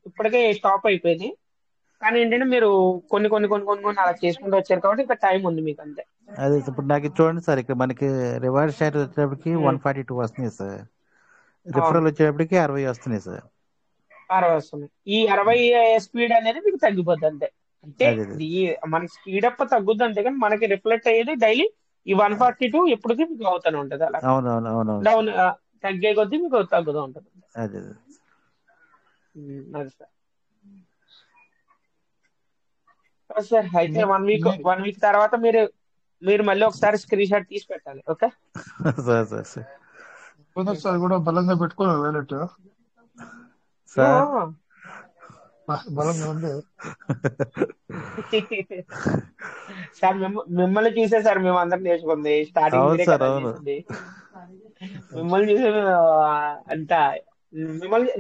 ఇప్పటికే స్టాప్ అయిపోయింది. కానీ ఏంటంటే మీరు కొన్ని కొన్ని కొన్ని కొన్ని కొన్ని అలా చేసుకుంటూ వచ్చారు కాబట్టి ఇంకా టైం ఉంది మీకు అంతే. అదే ఇప్పుడు నాకు ఇది చూడండి సార్, ఇక్కడ మనకి రివార్డ్ స్టాటస్ వచ్చేటప్పటికి 142 వస్తున్నాయి సార్. అవును, రిఫరల్ వచ్చేటప్పటికి 60 వస్తున్నాయి సార్. 60 వస్తుంది. ఈ 60 స్పీడ్ అనేది మీకు తగ్గిపోద్ది అంతే. అంటే అదే అదే. ఇది మనకి స్పీడ్ అప్ తగ్గుద్ది అంతే, కానీ మనకి రిఫ్లెక్ట్ అయ్యేది డైలీ ఈ 142 ఎప్పటికీ మీకు అవుతూనే ఉంటుంది. అలా అవునవును అవునవును డౌన్ సార్. తగ్గే కొద్దీ మీకు తగ్గుతూ ఉంటుంది. అదే అదే. అది సార్. సార్ అయితే నే- 1 వీక్ నే- తర్వాత మీరు మళ్ళీ ఒకసారి స్క్రీన్ షాట్ తీసి పెట్టాలి. Okay sir sir sir sir కూడా బలంగా పెట్టుకోవాలి వేలెట్ సార్ బలంగా ఉంది. సార్ మిమ్మల్ని చూసే సార్ మేము అందరం నేర్చుకుంది. స్టార్టింగ్ అవును మీరే సార్ కదా అవును. చేసింది. మిమ్మల్ని చూసి అంతా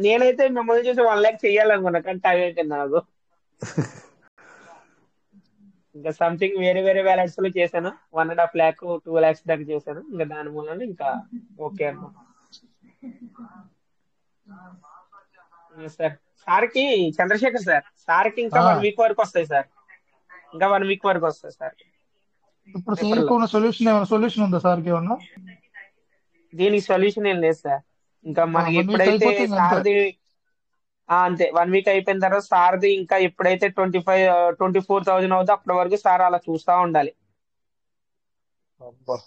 నేనైతే మిమ్మల్ని చూసి 1 lakh చెయ్యాలనుకున్నా, కానీ టైం అయిపోయింది నాకు. ఇంకా సంథింగ్ వేరే వేరే వ్యాలెట్స్ లో చేశాను. 1.5 lakh 2 lakhs దాకా చేశాను. ఇంకా దాని మూలన ఇంకా ఓకే అనుకున్నాను. సార్ సార్కి చంద్రశేఖర్ సార్కి ఇంకా 1 వీక్ వరకు వస్తాయి సార్. ఇంకా 1 వీక్ వరకు వస్తాయి సార్ ఇప్పుడు రిఫరల్. చేయకుండా సొల్యూషన్ ఉందా సార్కి ఏమన్నా? దీనికి సొల్యూషన్ ఏం లేదు సార్. ఇంకా మనకి 1 వీక్ ఎప్పుడైతే అయిపోతే ఇంక అంతే. సార్ది అంతే 1 వీక్ అయిపోయిన తర్వాత సార్ది ఇంకా ఎప్పుడైతే 24,000 అవుతుందో అప్పటి వరకు సార్ అలా చూస్తా ఉండాలి. అబ్బా.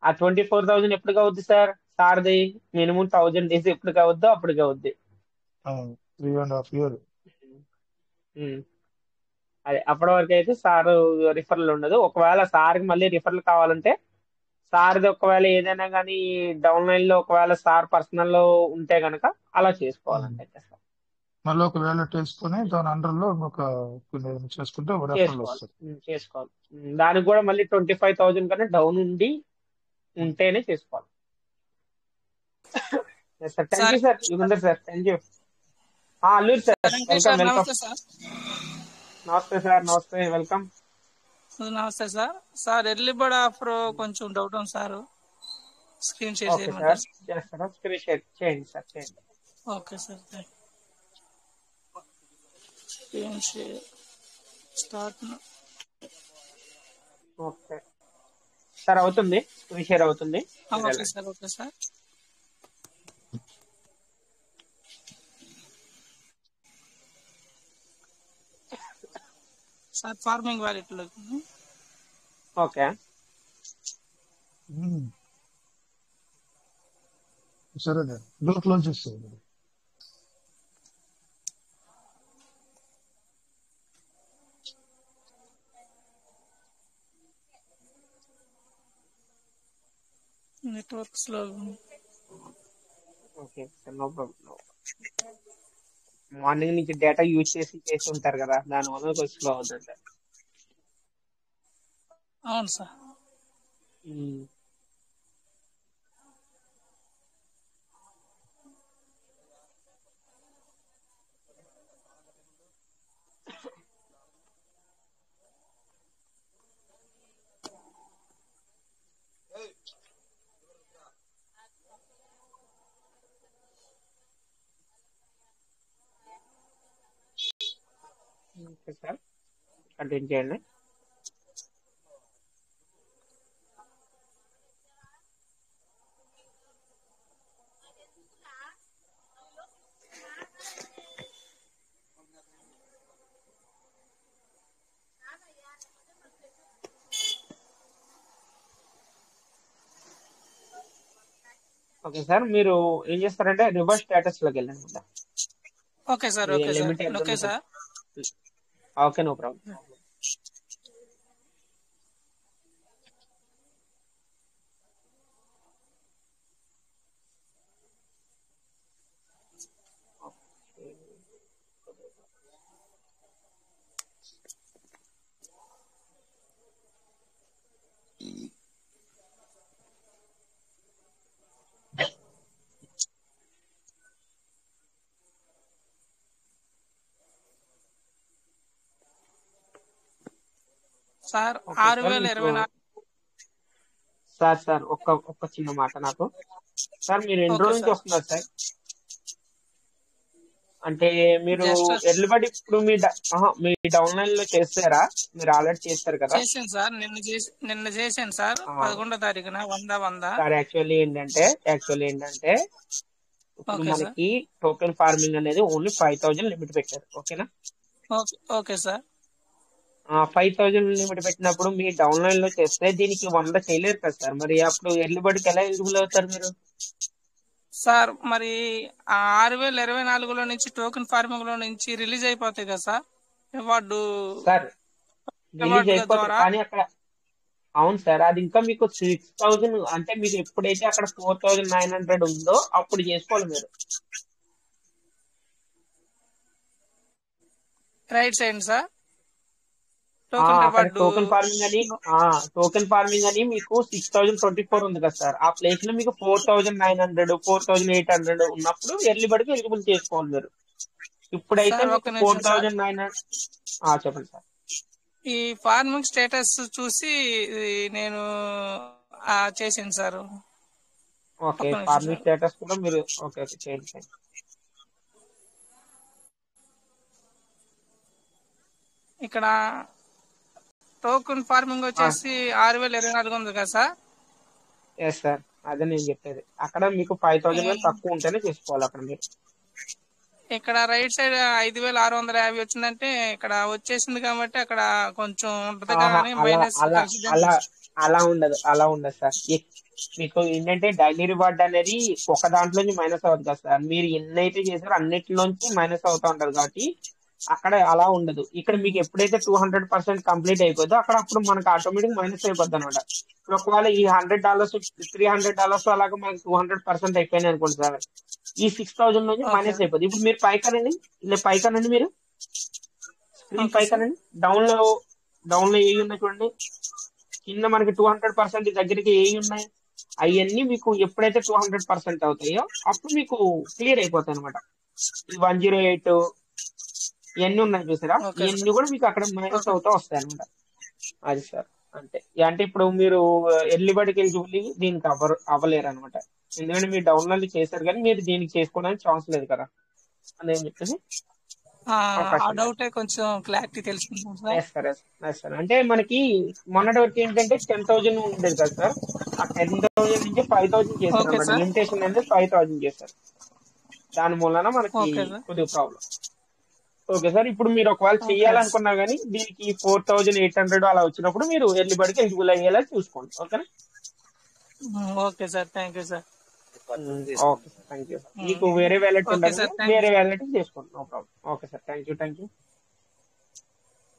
ఆ 24,000 ఎప్పటికి అవుద్ది సార్? సార్ది మినిమం 1000 డేస్ ఎప్పటికి అవుద్దో అప్పటికి అవుద్ది. 3.5 years. అదే అప్పటి వరకు అయితే సార్ రిఫరల్ ఉండదు. ఒకవేళ సార్కి మళ్ళీ రిఫరల్ కావాలంటే సార్ది ఒకవేళ ఏదైనా కానీ డౌన్ లైన్ లో ఒకవేళ సార్ పర్సనల్ లో ఉంటే గనక అలా చేసుకోవాలంటే సార్ మళ్ళీ ఒక వేలెట్ వేసుకొని దాని అండర్ లో ఒక చేసుకుంటే రెఫరల్ వస్తుంది. చేసుకోవాలి. దానికి కూడా మళ్ళీ 25,000 కన్నా డౌన్ ఉంటేనే చేసుకోవాలి. Sir thank you sir. Yugandhar sir thank you. Alluri sir welcome welcome. నమస్తే సార్. నమస్తే సార్. నమస్తే వెల్కమ్. నమస్తే sir. Sir early bird offer కొంచెం డౌట్ ఉంది సార్, స్క్రీన్ షేర్ ఓకే చేయమంటారు? సార్ చేస్తారా? స్క్రీన్ షేర్ చేయండి సార్ చేయండి. Okay sir, screen share start. Okay sir అవుతుంది, స్క్రీన్ షేర్ అవుతుంది. Okay sir. Okay sir. Sir farming wallet లో ఓకే సరే డోర్ క్లోజ్ చేస్తాను. Network slow. Okay sir no problem. Morning నుంచి డేటా యూజ్ చేసి ఉంటారు కదా, దానివల్ల కొంచెం స్లో అవుతుంది సార్. అవును సార్. ఓకే సార్, కంటిన్యూ చేయండి. ఓకే సార్, మీరు ఏం చేస్తారంటే రివర్స్ స్టేటస్ లోకి వెళ్ళండి అనమాట. ఓకే సార్, మీ ఓకే సార్, లిమిట్ ఎంత ఓకే ఉందో sir. Okay, no problem. Sir okay sir, మీకు 6024. సార్ ఒక్క చిన్న మాట నాకు. సార్ మీరు ఎన్ని ఓకే రోజుల నుంచి సార్. వస్తున్నారు సార్? అంటే మీరు జస్ట్ ఎర్లీ బర్డ్ ఇప్పుడు మీ డౌన్ లైన్ లో చేస్తారా? మీరు ఆల్రెడీ చేస్తారు కదా? చేశాను సార్, నిన్న చేశాను సార్, 11వ తారీఖున 100. సార్ యాక్చువల్లీ ఏంటంటే ఇప్పుడు ఓకే సార్, మనకి టోకెన్ ఫార్మింగ్ అనేది ఓన్లీ 5000 లిమిట్ పెట్టారు. ఓకేనా? Okay sir. 5000 లిమిట్ పెట్టినప్పుడు మీ డౌన్ లైన్ లో చేస్తే దీనికి 100 చేయలేరు కదా సార్. మరి అప్పుడు ఎర్లీ బర్డ్కి ఎలా ఎలిజిబుల్ అవుతారు మీరు? సార్ మరి ఆ 6024లో నుంచి టోకెన్ ఫార్మింగ్ లో నుంచి రిలీజ్ అయిపోతాయి కదా sir reward sir release reward అయిపోతారు, ద్వారా. కానీ అక్కడ అవును సార్, అది ఇంకా మీకు 6000 అంటే మీకు ఎప్పుడైతే అక్కడ 4900 ఉందో అప్పుడు చేసుకోవాలి మీరు. రైట్ సైడ్ సార్ ఆ, టోకెన్ అక్కడ రివార్డు. టోకెన్ ఫార్మింగ్ అని మీకు 6024 ఉంది కదా సార్. ఆ ప్లేస్ లో మీకు 4900 4800 ఉన్నప్పుడు ఎర్లీ బర్డ్ కి ఎలిజిబుల్ చేసుకోవాలి మీరు. ఇప్పుడైతే సార్ మీకు ఒక్క నిమిషం సార్, 4900. చెప్పండి సార్. ఈ ఫార్మింగ్ స్టేటస్ చూసి నేను చేశాను సార్. ఓకే, ఒక్క నిమిషం ఫార్మింగ్ సార్. స్టేటస్ కూడా మీరు ఓకే చేయండి. ఇక్కడ టోకెన్ ఫార్మింగ్ వచ్చేసి 6024 ఉంది కదా సార్. ఎస్ సార్, అదే నేను చెప్పేది. అక్కడ మీకు 5000 తక్కువ ఉంటేనే చేసుకోవాలి అక్కడ మీరు. ఇక్కడ రైట్ సైడ్ 5650 వచ్చిందంటే ఇక్కడ వచ్చేసింది కాబట్టి అక్కడ కొంచెం ఉంటది కానీ మైనస్ అలా ఉండదు సార్. మీకు ఏంటంటే డైలీ రివార్డ్ అనేది ఒక దాంట్లోంచి మైనస్ అవుతుంది కదా సార్. మీరు ఎన్నైతే చేసారో అన్నిటిలోంచి మైనస్ అవుతా ఉంటారు కాబట్టి అక్కడ అలా ఉండదు. ఇక్కడ మీకు ఎప్పుడైతే 200% కంప్లీట్ అయిపోతుందో అప్పుడు మనకు ఆటోమేటిక్ మైనస్ అయిపోద్ది అనమాట. ఇప్పుడు ఒకవేళ ఈ $100 $300 అలాగా మనకు 200% అయిపోయినాయి అనుకోండి సార్, ఈ 6000 నుంచి మైనస్ అయిపోద్ది. ఇప్పుడు మీరు పైకనండి, మీరు స్క్రీన్ పైకనండి, డౌన్ లో ఏ ఉన్నాయి చూడండి, కింద మనకి 200% దగ్గరికి ఏ ఉన్నాయి, అవన్నీ మీకు ఎప్పుడైతే 200% అవుతాయో అప్పుడు మీకు క్లియర్ అయిపోతాయి అనమాట. ఈ 108 ఇవన్నీ ఉన్నాయి చూసారా, ఇవన్నీ కూడా మీకు అక్కడ మైనస్ అవుతా వస్తాయి అనమాట. అది సార్ అంటే ఇప్పుడు మీరు ఎర్లీ బర్డ్కి ఎలిజిబుల్ దీనికి అవ్వలేరు అనమాట. ఎందుకంటే మీరు డౌన్ లోడ్ చేశారు కానీ మీరు దీనికి చేసుకోవడానికి ఛాన్స్ లేదు కదా అని చెప్పేసి డౌట్ కొంచెం క్లారిటీ తెలుసుకుంటాం సార్. అంటే మనకి మొన్నటి వరకు ఏంటంటే 10,000 ఉండేది కదా సార్. ఆ 10,000 నుంచి 5,000 చేశారు అనమాట. లిమిటేషన్ అనేది 5,000 చేశారు. దాని మూలన మనకి కొద్దిగా ప్రాబ్లం. ఓకే సార్, ఇప్పుడు మీరు ఒకవేళ చేయాలనుకున్నా కానీ దీనికి 4800 అలా వచ్చినప్పుడు మీరు ఎర్లీ బర్డ్కి ఎలిజిబుల్ అయ్యేలా చూసుకోండి. ఓకేనా? Okay sir, thank you sir. Okay sir, thank you. మీకు వేరే వ్యాలెట్ ఉండదు, వేరే వ్యాలెట్ చేసుకోండి, no problem. Okay sir, thank you.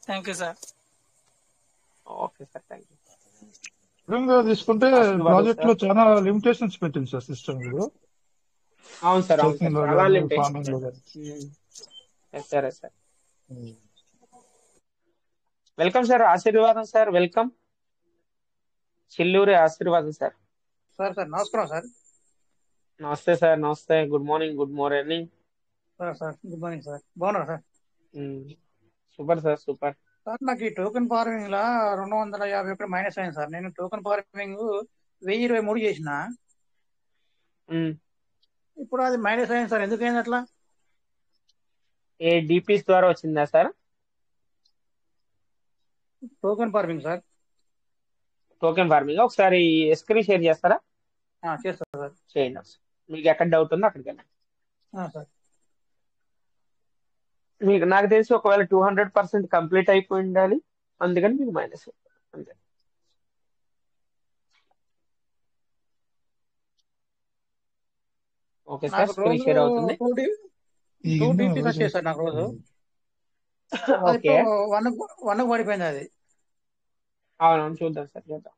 Thank you sir. Okay sir, thank you. తీసుకుంటే ప్రాజెక్ట్ లో చాలా లిమిటేషన్స్ పెట్టింది సార్ సిస్టమ్. అవును సార్, చాలా లిమిటేషన్స్. సరే sir, welcome sir. Aashirvadam sir, welcome. Chilluri Aashirvadam sir. Sir నమస్కారం సార్. నమస్తే సార్, నమస్తే. Good morning sir. Good morning sir. బాగున్నారా sir? Super sir, super sir. నాకు ఈ టోకెన్ ఫార్మింగ్ లా 251 మైనస్ అయింది సార్. నేను టోకెన్ ఫార్మింగ్ 1023 చేసిన, ఇప్పుడు అది మైనస్ అయింది సార్. ఎందుకు అయింది అట్లా? ఏ డిపిస్ ద్వారా వచ్చిందా sir? Token farming sir. Token farming ఒకసారి స్క్రీన్ షేర్ చేస్తారా? చేస్తా సార్. చేయండి ఒకసారి. మీకు ఎక్కడ డౌట్ ఉందో అక్కడికి వెళ్ళండి. సార్ మీకు నాకు తెలిసి ఒకవేళ 200% కంప్లీట్ అయిపోయి ఉండాలి, అందుకని మీకు మైనస్ అంతే. ఓకే సార్, నాకు స్క్రీన్ రోజు షేర్ అవుతుంది. ఈ 2 గిన్నె DPs ఎవరు వచ్చాయి సార్ నాకు రోజు. అది ఓకే, ఇప్పుడు 1 పడిపోయింది అది. అవునవును, చూద్దాం సార్, చూద్దాం.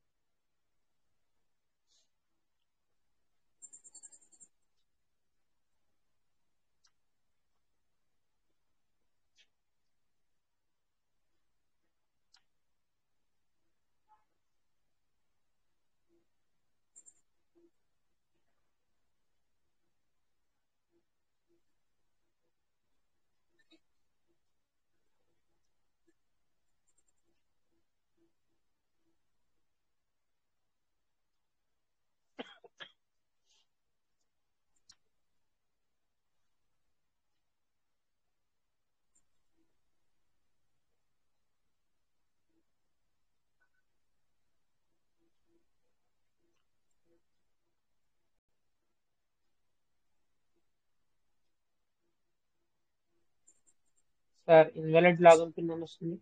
సార్ ఇన్వాలిడ్ లాగిన్ పిన్ అని వస్తుంది,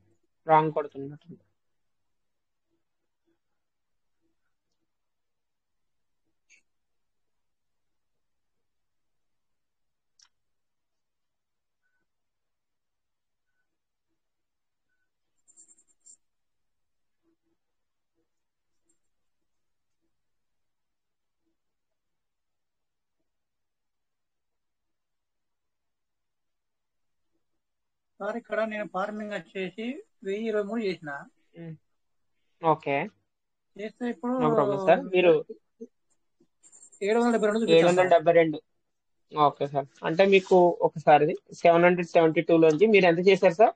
రాంగ్ కొడుతున్నట్టుంది. సార్ ఇక్కడ నేను ఫార్మింగ్ వచ్చేసి 1023 చేసిన. ఓకే, చేస్తే ఇప్పుడు నో ప్రాబ్లం సార్. మీరు 772 చూపిస్తాను సార్. 772. ఓకే సార్, అంటే మీకు ఒకసారి 772 లోంచి మీరు ఎంత చేశారు సార్?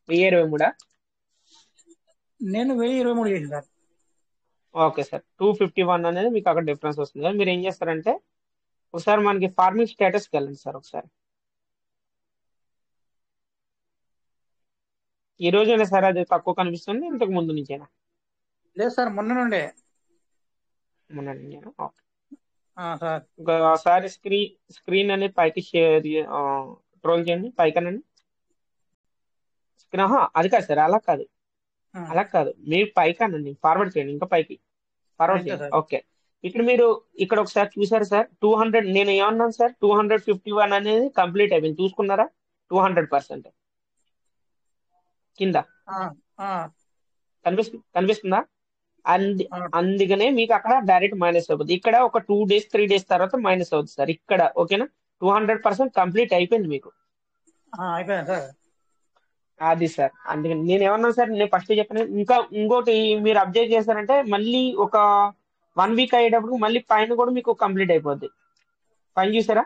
1023. నేను 1023 చేసిన సార్. ఓకే సార్, 251 అనేది మీకు అక్కడ డిఫరెన్స్ వస్తుంది సార్. మీరు ఏం చేస్తారంటే ఒకసారి మనకి ఫార్మింగ్ స్టేటస్కి వెళ్ళండి సార్. ఒకసారి ఈ రోజైనా సార్ అది తక్కువ కనిపిస్తుంది, ఇంతకు ముందు నుంచేనా? లేదు సార్, మొన్న నుండే. మొన్న నుంచేనా? ఓకే. సార్ ఒకసారి స్క్రీన్ అనేది పైకి ట్రోల్ చేయండి, పైకనండి స్క్రీన్. అది కాదు సార్, అలా కాదు, అలా కాదు. మీరు పైకనండి, ఫార్వర్డ్ చేయండి, ఇంకా పైకి ఫార్వర్డ్ అంతే చేయండి. సార్. ఓకే, ఇక్కడ మీరు ఇక్కడ ఒకసారి చూసారు సార్ 200. నేను ఏమన్నాను సార్? 251 అనేది కంప్లీట్ అయిపోయింది, చూసుకున్నారా? 200% కింద కనిపిస్తుందా? అందుకనే మీకు అక్కడ డైరెక్ట్ మైనస్ అవుతుంది. ఇక్కడ ఒక 2 days 3 days తర్వాత మైనస్ అవుతుంది సార్ ఇక్కడ. ఓకేనా? 200% కంప్లీట్ అయిపోయింది మీకు. అయిపోయింది సార్. అది సార్, అందుకని నేను ఏమన్నా సార్, నేను ఫస్ట్ చెప్పాను. ఇంకా ఇంకోటి మీరు అబ్జర్వ్ చేశారంటే మళ్ళీ ఒక 1 week అయ్యేటప్పుడు మళ్ళీ పైన కూడా మీకు కంప్లీట్ అయిపోద్ది. పైన చూసారా?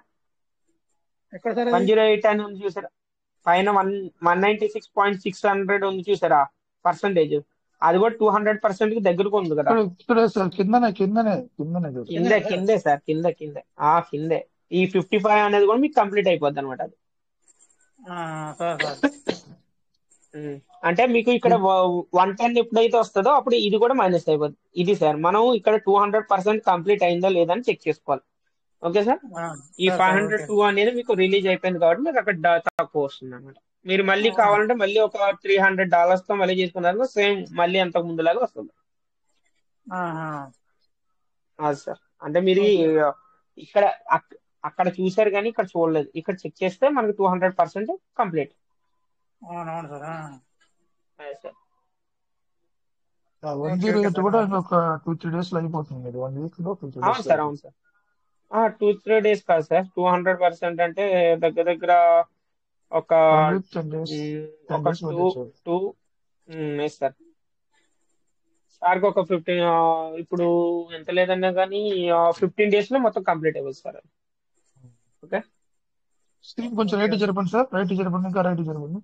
ఎక్కడ సార్? 108 అని ఉంది చూసారా? పైన 196.600 ఉంది చూసారా పర్సంటేజ్? అది కూడా 200% కి దగ్గరకు ఉంది కదా. ఇక్కడే సార్, కిందనే కిందే సార్, కిందే. ఈ 55 అనేది కూడా మీకు కంప్లీట్ అయిపోద్ది అనమాట. అది అంటే మీకు ఇక్కడ 110 ఎప్పుడైతే వస్తుందో అప్పుడు ఇది కూడా మైనస్ అయిపోద్ది. ఇది సార్, మనం ఇక్కడ 200% కంప్లీట్ అయిందా లేదా అని చెక్ చేసుకోవాలి. ఓకే సార్, ఈ 502 అనేది మీకు రిలీజ్ అయిపోయింది కాబట్టి మీకు అక్కడ తక్కువ వస్తుంది అనమాట. మీరు మళ్ళీ కావాలంటే మళ్ళీ ఒక $300 తో మళ్ళీ చేసుకున్నారు, సేమ్ మళ్ళీ అంతకు ముందులాగా వస్తుంది. అది సార్, అంటే మీరు ఇక్కడ అక్కడ చూసారు కానీ ఇక్కడ చూడలేదు. ఇక్కడ చెక్ చేస్తే మనకి 200% కంప్లీట్. అవునవును సార్. సార్ 108 కూడా ఇంకొక 2-3 days లో అయిపోతుంది. 1 week లో 2-3 days అవును సార్, అవును సార్. 2-3 days కాదు సార్, 200% అంటే దగ్గర దగ్గర ఒక 1 week 10 days 10 days two sir. సార్కి ఒక 15 ఇప్పుడు ఎంత లేదన్నా కానీ 15 days లో మొత్తం కంప్లీట్ అయిపోతుంది సార్. ఓకే, స్క్రీన్ కొంచెం రైట్ జరపండి సార్, ఇంకా రైట్ జరపండి.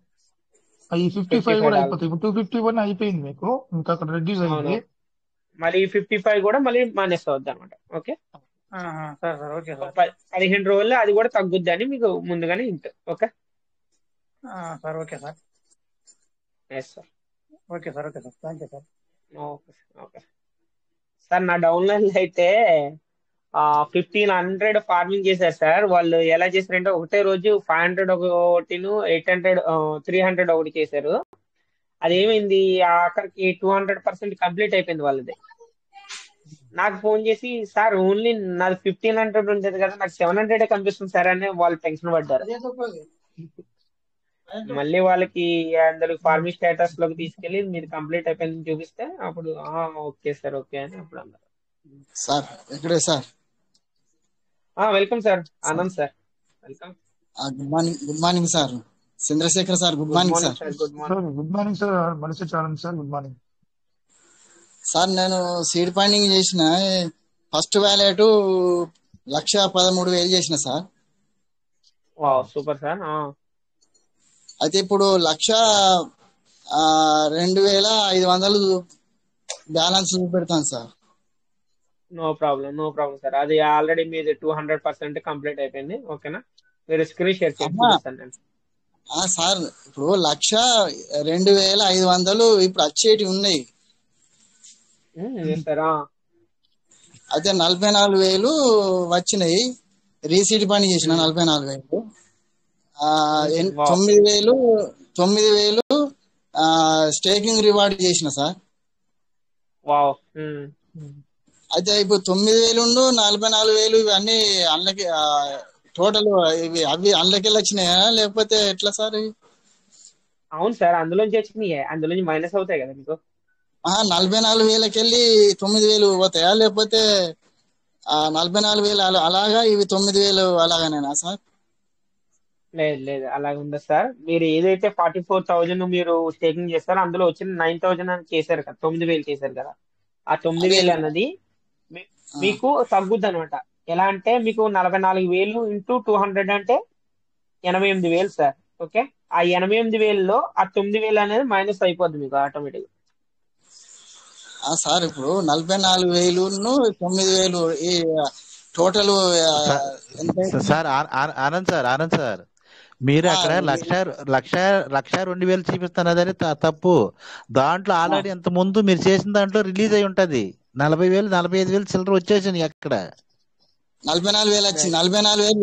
ఈ 55 కూడా అయిపోతాయి. ఇప్పుడు 251 అయిపోయింది మీకు, ఇంకా అక్కడ రెడ్యూస్ అయింది. మళ్ళీ 55 కూడా మళ్ళీ మైనస్ అవుద్ది అనమాట. ఓకే, 15 రోజుల్లో అది కూడా తగ్గుద్ది అని మీకు ముందుగానే ఇంట్. Okay sir. Okay sir. Yes sir. Okay sir thank you sir. Okay okay sir. నా డౌన్లైన్ అయితే 1500 ఫార్మింగ్ చేశారు సార్. వాళ్ళు ఎలా చేశారంటే ఒకటే రోజు 500 ఒకటి 800 300 ఒకటి చేశారు. అదేమైంది ఆఖరికి 200% కంప్లీట్ అయిపోయింది వాళ్ళది. నాకు ఫోన్ చేసి సార్ ఓన్లీ నాది 1500 ఉండేది కదా, నాకు 700 కనిపిస్తుంది సార్ అని వాళ్ళు టెన్షన్ పడ్డారు. మళ్ళీ వాళ్ళకి అందులో ఫార్మింగ్ స్టేటస్ లోకి తీసుకెళ్లి మీరు కంప్లీట్ అయిపోయిందని చూపిస్తే అప్పుడు ఓకే సార్ ఓకే అని అప్పుడు అన్నారు. సార్ ఎక్కడే sir? Welcome sir, Anand sir, welcome. Good morning sir. Chandrasekhar sir good morning sir. Good morning. Good morning sir. మనిషి చాలండి సార్. Good morning sir. నేను సీడ్ ఫండింగ్ చేసిన ఫస్ట్ వ్యాలెట్ 1,13,000 చేసిన సార్. Super sir. అయితే ఇప్పుడు 1,02,500 బ్యాలెన్స్ పెడతాను సార్. No problem sir. అది already మీది 200% కంప్లీట్ అయిపోయింది. ఓకేనా? మీరు స్క్రీన్ షేర్ చేస్తాను సార్. ఇప్పుడు 1,02,500 ఇప్పుడు వచ్చేటి ఉన్నాయి సార్. అయితే 44,000 వచ్చినాయి. రీసీడ్ పని చేసిన 44,000. 9,000 స్టేకింగ్ రివార్డ్ చేసిన సార్. అయితే ఇప్పుడు 9,000 44,000 ఇవన్నీ అందులోకి టోటల్ అవి అందులోకి వచ్చినాయా లేకపోతే ఎట్లా సార్? అవును సార్, అందులోంచి వచ్చినాయి. అందులోంచి మైనస్ అవుతాయి కదా మీకు. 44,000కి వెళ్ళి 9,000 పోతాయా లేకపోతే 44,000 అలాగా ఇవి 9,000 అలాగానేనా సార్? లేదు అలాగే ఉండదు సార్. మీరు ఏదైతే 44,000 మీరు స్టేకింగ్ చేస్తారో అందులో వచ్చిన 9,000 అని చేశారు కదా, 9,000 చేశారు కదా. ఆ 9,000 అన్నది మీకు తగ్గుద్ది అనమాట. ఎలా అంటే మీకు 44,000 ఇంటూ 200 అంటే 88,000 సార్. ఓకే, ఆ 88,000లో ఆ 9,000 అనేది మైనస్ అయిపోద్ది మీకు ఆటోమేటిక్. సార్ ఇప్పుడు 44,000 9,000 ఈ టోటల్ సార్. ఆనంద్ సార్ మీరు అక్కడ 1,02,000 చూపిస్తున్నదని తప్పు. దాంట్లో ఆల్రెడీ ఇంత ముందు మీరు చేసిన దాంట్లో రిలీజ్ అయి ఉంటది. 40,000 45,000 చిల్లర వచ్చేసింది. అక్కడ 44,000 వచ్చింది. 44,000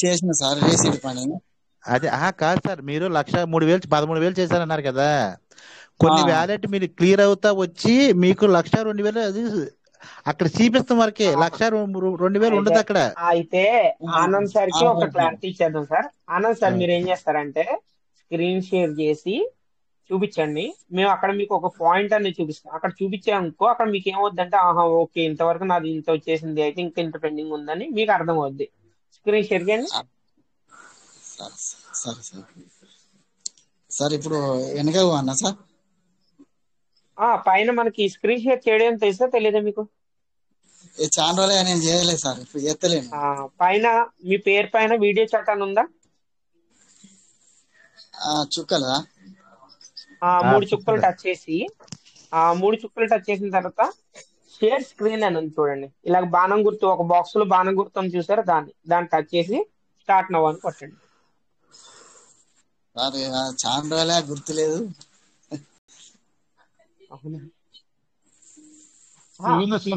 చేసిన సార్ రీసీడ్ పని. అదే కాదు సార్, మీరు 1,03,000 13,000 చేశారన్నారు కదా. కొన్ని వ్యాలెట్ మీరు క్లియర్ అవుతా వచ్చి మీకు 1,02,000 అది అక్కడ చూపిస్తాం వరకే. 1,02,000 ఉండదు అక్కడ. అయితే ఆనంద్ సార్ కి ఒక క్లారిటీ ఇచ్చేద్దాం సార్. ఆనంద్ సార్ మీరు ఏం చేస్తారంటే స్క్రీన్ షేర్ చేసి చూపించండి. మేము అక్కడ మీకు ఒక పాయింట్ అనేది చూపిస్తాం. అక్కడ చూపించామనుకో అక్కడ మీకు ఏమవుద్దంటే ఓకే ఇంతవరకు నాది ఇంత వచ్చేసింది, అయితే ఇంకా ఇంత పెండింగ్ ఉందని మీకు అర్థం అవుద్ది. స్క్రీన్ షేర్ చేయండి సార్. ఇప్పుడు వెనక అన్నా సార్ పైన మనకి స్క్రీన్ షేర్ చేయడం తెలుసా తెలియదా మీకు? చాలా రోజులు నేను చేయలేదు సార్, ఇప్పుడు చేస్తలేను. పైన మీ పేరు పైన వీడియో చాట్ అని ఉందా? చుక్కలా 3 చుక్కలు టచ్ చేసి 3 చుక్కలు టచ్ చేసిన తర్వాత షేర్ స్క్రీన్ అని ఉంది చూడండి. ఇలా బాణం గుర్తు, ఒక బాక్స్ లో బాణం గుర్తు అని చూసారు, దాన్ని టచ్ చేసి స్టార్ట్ నవ్ అని కొట్టండి. చాలా రోజులే గుర్తులేదు.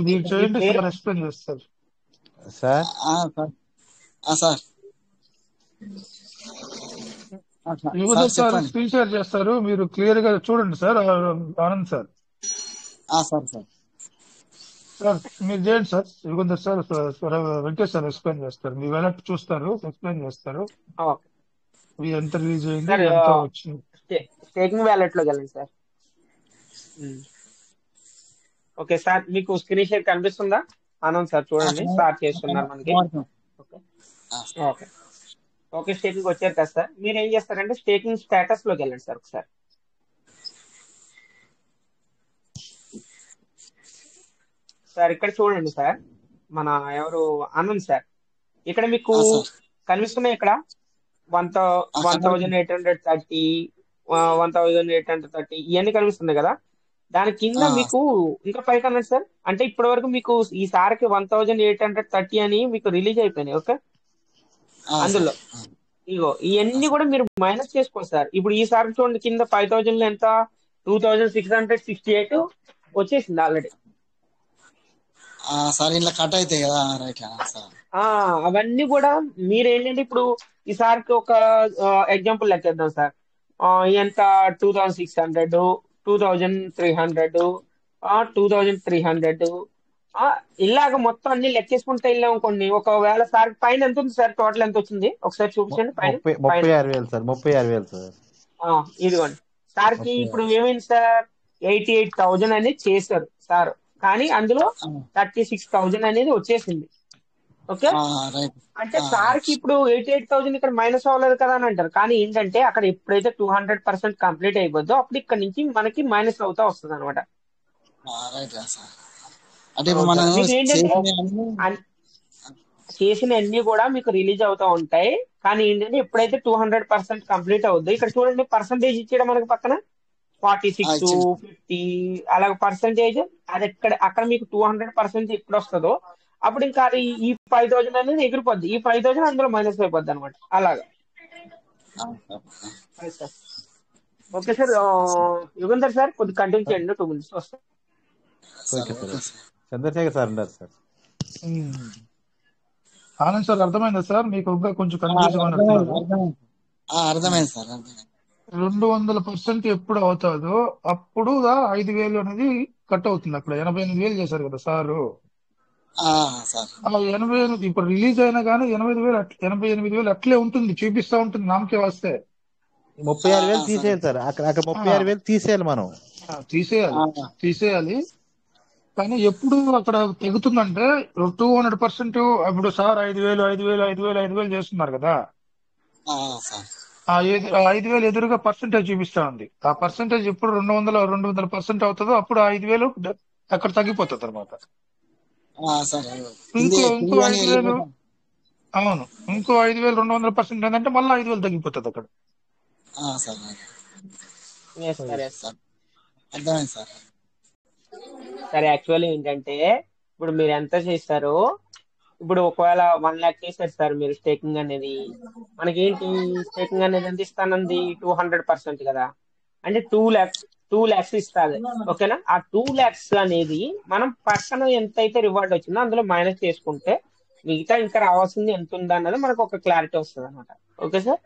మీరు చేయండి సార్, ఎక్స్ప్లెయిన్ చేస్తారు సార్. యువత సార్ స్క్రీన్ షేర్ చేస్తారు, మీరు క్లియర్ గా చూడండి సార్. ఆనంద్ సార్ సార్ మీరు చేయండి sir. Yugandhar sir Venkatesh sir explain చేస్తారు. మీ వ్యాలెట్ చూస్తారు, ఎక్స్ప్లెయిన్ చేస్తారు. ఎంత రిలీజ్ అయింది, ఎంత వచ్చింది. స్టేకింగ్ వ్యాలెట్ లోకి వెళ్ళండి సార్. ఓకే సార్, మీకు స్క్రీన్ షేర్ కనిపిస్తుందా? ఆనంద్ సార్ చూడండి, స్టార్ట్ చేస్తున్నారు మనకి. ఓకే స్టేకింగ్ వచ్చారు కదా సార్. మీరు ఏం చేస్తారంటే స్టేకింగ్ స్టేటస్ లోకి వెళ్ళండి సార్ ఒకసారి. సార్ ఇక్కడ చూడండి సార్, మన ఎవరు ఆనంద్ సార్, ఇక్కడ మీకు కనిపిస్తున్నాయి. ఇక్కడ 1,830 1,830 ఇవన్నీ కనిపిస్తున్నాయి కదా. దాని కింద మీకు ఇంకా పైకి అన్నాడు సార్. అంటే ఇప్పటి వరకు మీకు ఈసారికి 1,830 అని మీకు రిలీజ్ అయిపోయినాయి. ఓకే, అందులో ఇగో ఇవన్నీ కూడా మీరు మైనస్ చేసుకోండి సార్. ఇప్పుడు ఈసారి చూడండి కింద 5,000 లో ఎంత 2668 వచ్చేసింది ఆల్రెడీ. సార్ ఇలా కట్ అవుతాయి కదా, రైట్ సార్. అవన్నీ కూడా మీరేంటంటే ఇప్పుడు ఈసారికి ఒక ఎగ్జాంపుల్ లెక్కేద్దాం సార్. ఎంత 2600, 2300, 2300 ఇలాగ మొత్తం అన్ని లెక్కేసుకుంటే వెళ్ళాం అనుకోండి. ఒకవేళ సార్ పైన ఎంత ఉంది సార్, టోటల్ ఎంత వచ్చింది ఒకసారి చూపించండి. పైన 36,000 సార్, 36,000 సార్. ఇదిగోండి సార్కి ఇప్పుడు ఏమైంది సార్, 88,000 అనేది చేశారు సార్, కానీ అందులో 36,000 అనేది వచ్చేసింది. ఓకే, అంటే సార్కి ఇప్పుడు 88,000 ఇక్కడ మైనస్ అవ్వలేదు కదా అని అంటారు, కానీ ఏంటంటే అక్కడ ఎప్పుడైతే 200% కంప్లీట్ అయిపోద్దో అప్పుడు ఇక్కడ నుంచి మనకి మైనస్ అవుతా వస్తుంది అనమాట. అంటే ఇప్పుడు మనం మీకు ఏంటంటే చేసిన అన్ని కూడా మీకు రిలీజ్ అవుతా ఉంటాయి, కానీ ఏంటంటే ఎప్పుడైతే 200% కంప్లీట్ అవుద్దో ఇక్కడ చూడండి పర్సంటేజ్ ఇచ్చాడు మనకి పక్కన 46, 50 అలాగ పర్సంటేజ్. అది అక్కడ మీకు 200% ఎప్పుడు వస్తుందో అప్పుడు ఇంకా అది ఈ 5,000 అనేది ఎగిరిపోద్ది, ఈ 5,000 అందులో మైనస్ అయిపోద్ది అనమాట. అలాగా. ఓకే సార్, యుగంధర్ సార్ కొద్దిగా కంటిన్యూ చేయండి, 2 minutes వస్తాం. చంద్రశేఖర్ సార్ ఉన్నారు సార్. ఆనంద్ సార్ అర్థమైందా సార్ మీకు? ఇంకా కొంచెం కన్ఫ్యూజన్ అర్థమైంది సార్. 200% ఎప్పుడు అవుతుందో అప్పుడు 5,000 అనేది కట్ అవుతుంది. అక్కడ 88,000 చేశారు కదా సారు. 88 ఇప్పుడు రిలీజ్ అయినా కానీ 88,000 అట్లే ఉంటుంది, చూపిస్తా ఉంటుంది నామకే వస్తే. 36,000 తీసేయాలి సార్, అక్కడ 36,000 తీసేయాలి, మనం తీసేయాలి. కానీ ఎప్పుడు అక్కడ తెగుతుందంటే 200% ఇప్పుడు సార్ 5,000 చేస్తున్నారు కదా, 5,000 ఎదురుగా పర్సెంటేజ్ చూపిస్తా ఉంది. ఆ పర్సెంటేజ్ ఎప్పుడు 200% అవుతుందో అప్పుడు 5,000 అక్కడ తగ్గిపోతుంది అనమాట. ఇంకో 5,000, అవును, ఇంకో 5,000 200% ఏంటంటే మళ్ళీ 5,000 తగ్గిపోతుంది అక్కడ. అర్థమైంది సార్. సరే, యాక్చువల్లీ ఏంటంటే ఇప్పుడు మీరు ఎంత చేస్తారో, ఇప్పుడు ఒకవేళ 1 lakh చేశారు సార్ మీరు స్టేకింగ్ అనేది, మనకేంటి స్టేకింగ్ అనేది ఎంత ఇస్తానంది 200% కదా, అంటే 2 lakhs ఇస్తుంది. ఓకేనా, ఆ 2 lakhs అనేది మనం పక్కన ఎంతైతే రివార్డ్ వచ్చిందో అందులో మైనస్ చేసుకుంటే మిగతా ఇంకా రావాల్సింది ఎంత ఉందా అన్నది మనకు ఒక క్లారిటీ వస్తుంది అనమాట. ఓకే సార్,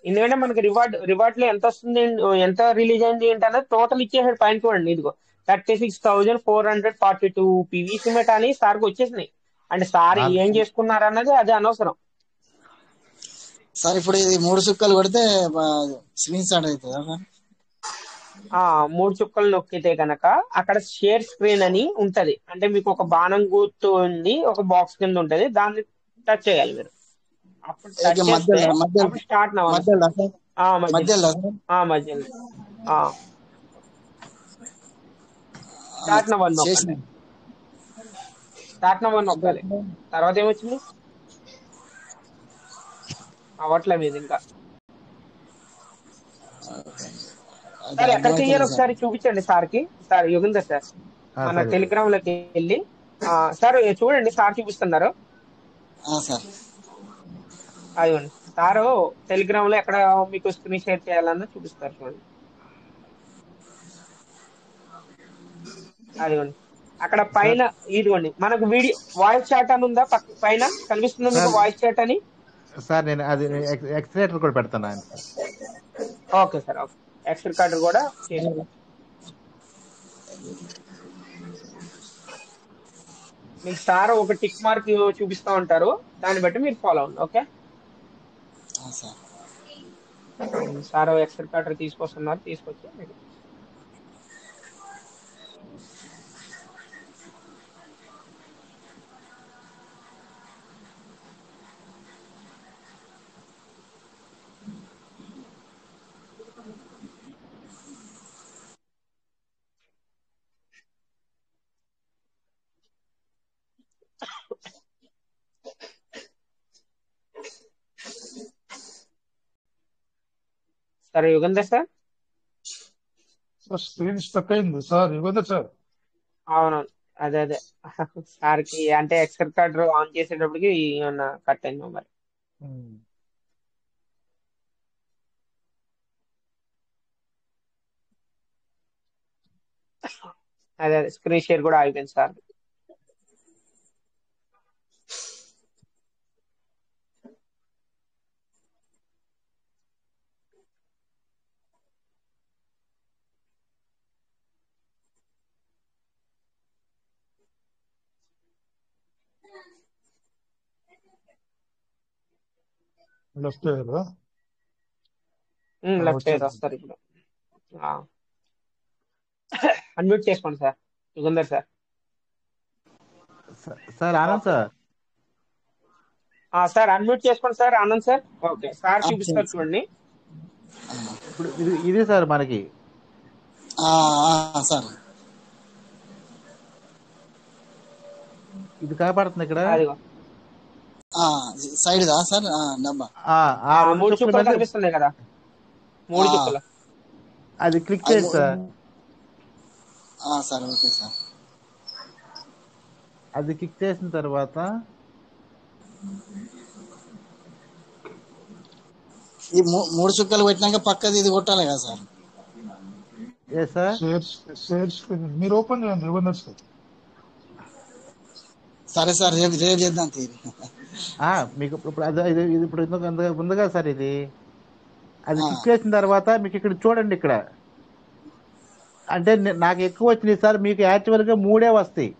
ఎందుకంటే మనకి రివార్డ్ లో ఎంత వస్తుంది, ఎంత రిలీజ్ అయింది ఏంటి అన్నది టోటల్ ఇచ్చేసాడు పైన. చూడండి, ఇదిగో 36,442 PVC మెట్ అని సార్కి వచ్చేసినాయి. అంటే సార్ ఏం చేసుకున్నారు అన్నది అది అనవసరం సార్. ఇప్పుడు ఇది 3 చుక్కలు కొడితే స్క్రీన్ షాట్ అవుతుందా? 3 చుక్కలు నొక్కితే కనుక అక్కడ షేర్ స్క్రీన్ అని ఉంటది, అంటే మీకు ఒక బాణం గుర్తు ఉంది, ఒక బాక్స్ కింద ఉంటది, దాన్ని టచ్ చేయాలి మీరు. అప్పుడు టచ్ చేస్తే అప్పుడు స్టార్ట్ మధ్యలో స్టార్ట్ నవ్వని నొక్కాలి. తర్వాత ఏమొచ్చింది అవట్లే మీద ఇంకా. సార్ ఎక్కడ చెయ్యాలి ఒకసారి చూపించండి సార్కి. సార్ యుగంధర్ సార్ మన టెలిగ్రామ్ లోకి వెళ్ళి సార్ చూడండి, సార్ చూపిస్తున్నారు. అదిగోండి సారు టెలిగ్రామ్ లో ఎక్కడ మీకు స్క్రీన్ షేర్ చేయాలన్నా చూపిస్తారు, చూడండి. అదిగోండి అక్కడ పైన ఇదిగోండి మనకు వీడియో వాయిస్ చాట్ అని ఉందా, పైన కనిపిస్తుందా మీకు వాయిస్ చాట్ అని? సార్ నేను అది ఎక్స్లేటర్ కూడా పెడతాను. Okay sir, okay, X recorder కూడా చేసుకోండి. మీకు సార్ ఒక టిక్ మార్క్ చూపిస్తూ ఉంటారు, దాన్ని బట్టి మీరు ఫాలో అవ్వండి. ఓకే సార్, ఎక్స్ రికార్డర్ తీసుకొస్తున్నారు, తీసుకొచ్చి మీకు సరే. యుగంధర్ సార్ స్క్రీన్ స్టక్ అయింది సార్. యుగంధర్ సార్ అవునవును, అదే సార్కి అంటే ఎక్స్ రికార్డర్ ఆన్ చేసేటప్పటికి ఏమన్నా కట్ అయిందో మరి. అదే స్క్రీన్ షేర్ కూడా ఆగిపోయింది సార్. లెఫ్ట్ కదా లెఫ్ట్ సైడ్ వస్తారు ఇప్పుడు. అన్మ్యూట్ చేసుకోండి sir Yugandhar sir. Sir Anand sir sir unmute చేసుకోండి sir Anand sir. Okay sir చూపిస్తారు చూడండి. ఇప్పుడు ఇది సార్ మనకి సార్ ఇది కనపడుతుంది ఇక్కడ సైడ్ దా సార్ డబ్బా 3 చుక్కలు కనిపిస్తున్నాయి కదా, 3 చుక్కలు. అది క్లిక్ చేయండి సార్. Sir okay sir. అది క్లిక్ చేసిన తర్వాత ఈ 3 చుక్కలు పెట్టినాక పక్కది ఇది కొట్టాలి కదా సార్. షేర్ స్క్రీన్ మీరు ఓపెన్ చేయండి యుగంధర్ సార్. సరే సార్ రేపు చేద్దాం తీరి. మీకు ఇప్పుడు ఇది ఇప్పుడు ఉంది కదా సార్, ఇది అది క్లిక్ చేసిన తర్వాత మీకు ఇక్కడ చూడండి, ఇక్కడ అంటే నాకు ఎక్కువ వచ్చినాయి సార్, మీకు యాక్చువల్ గా 3 వస్తాయి.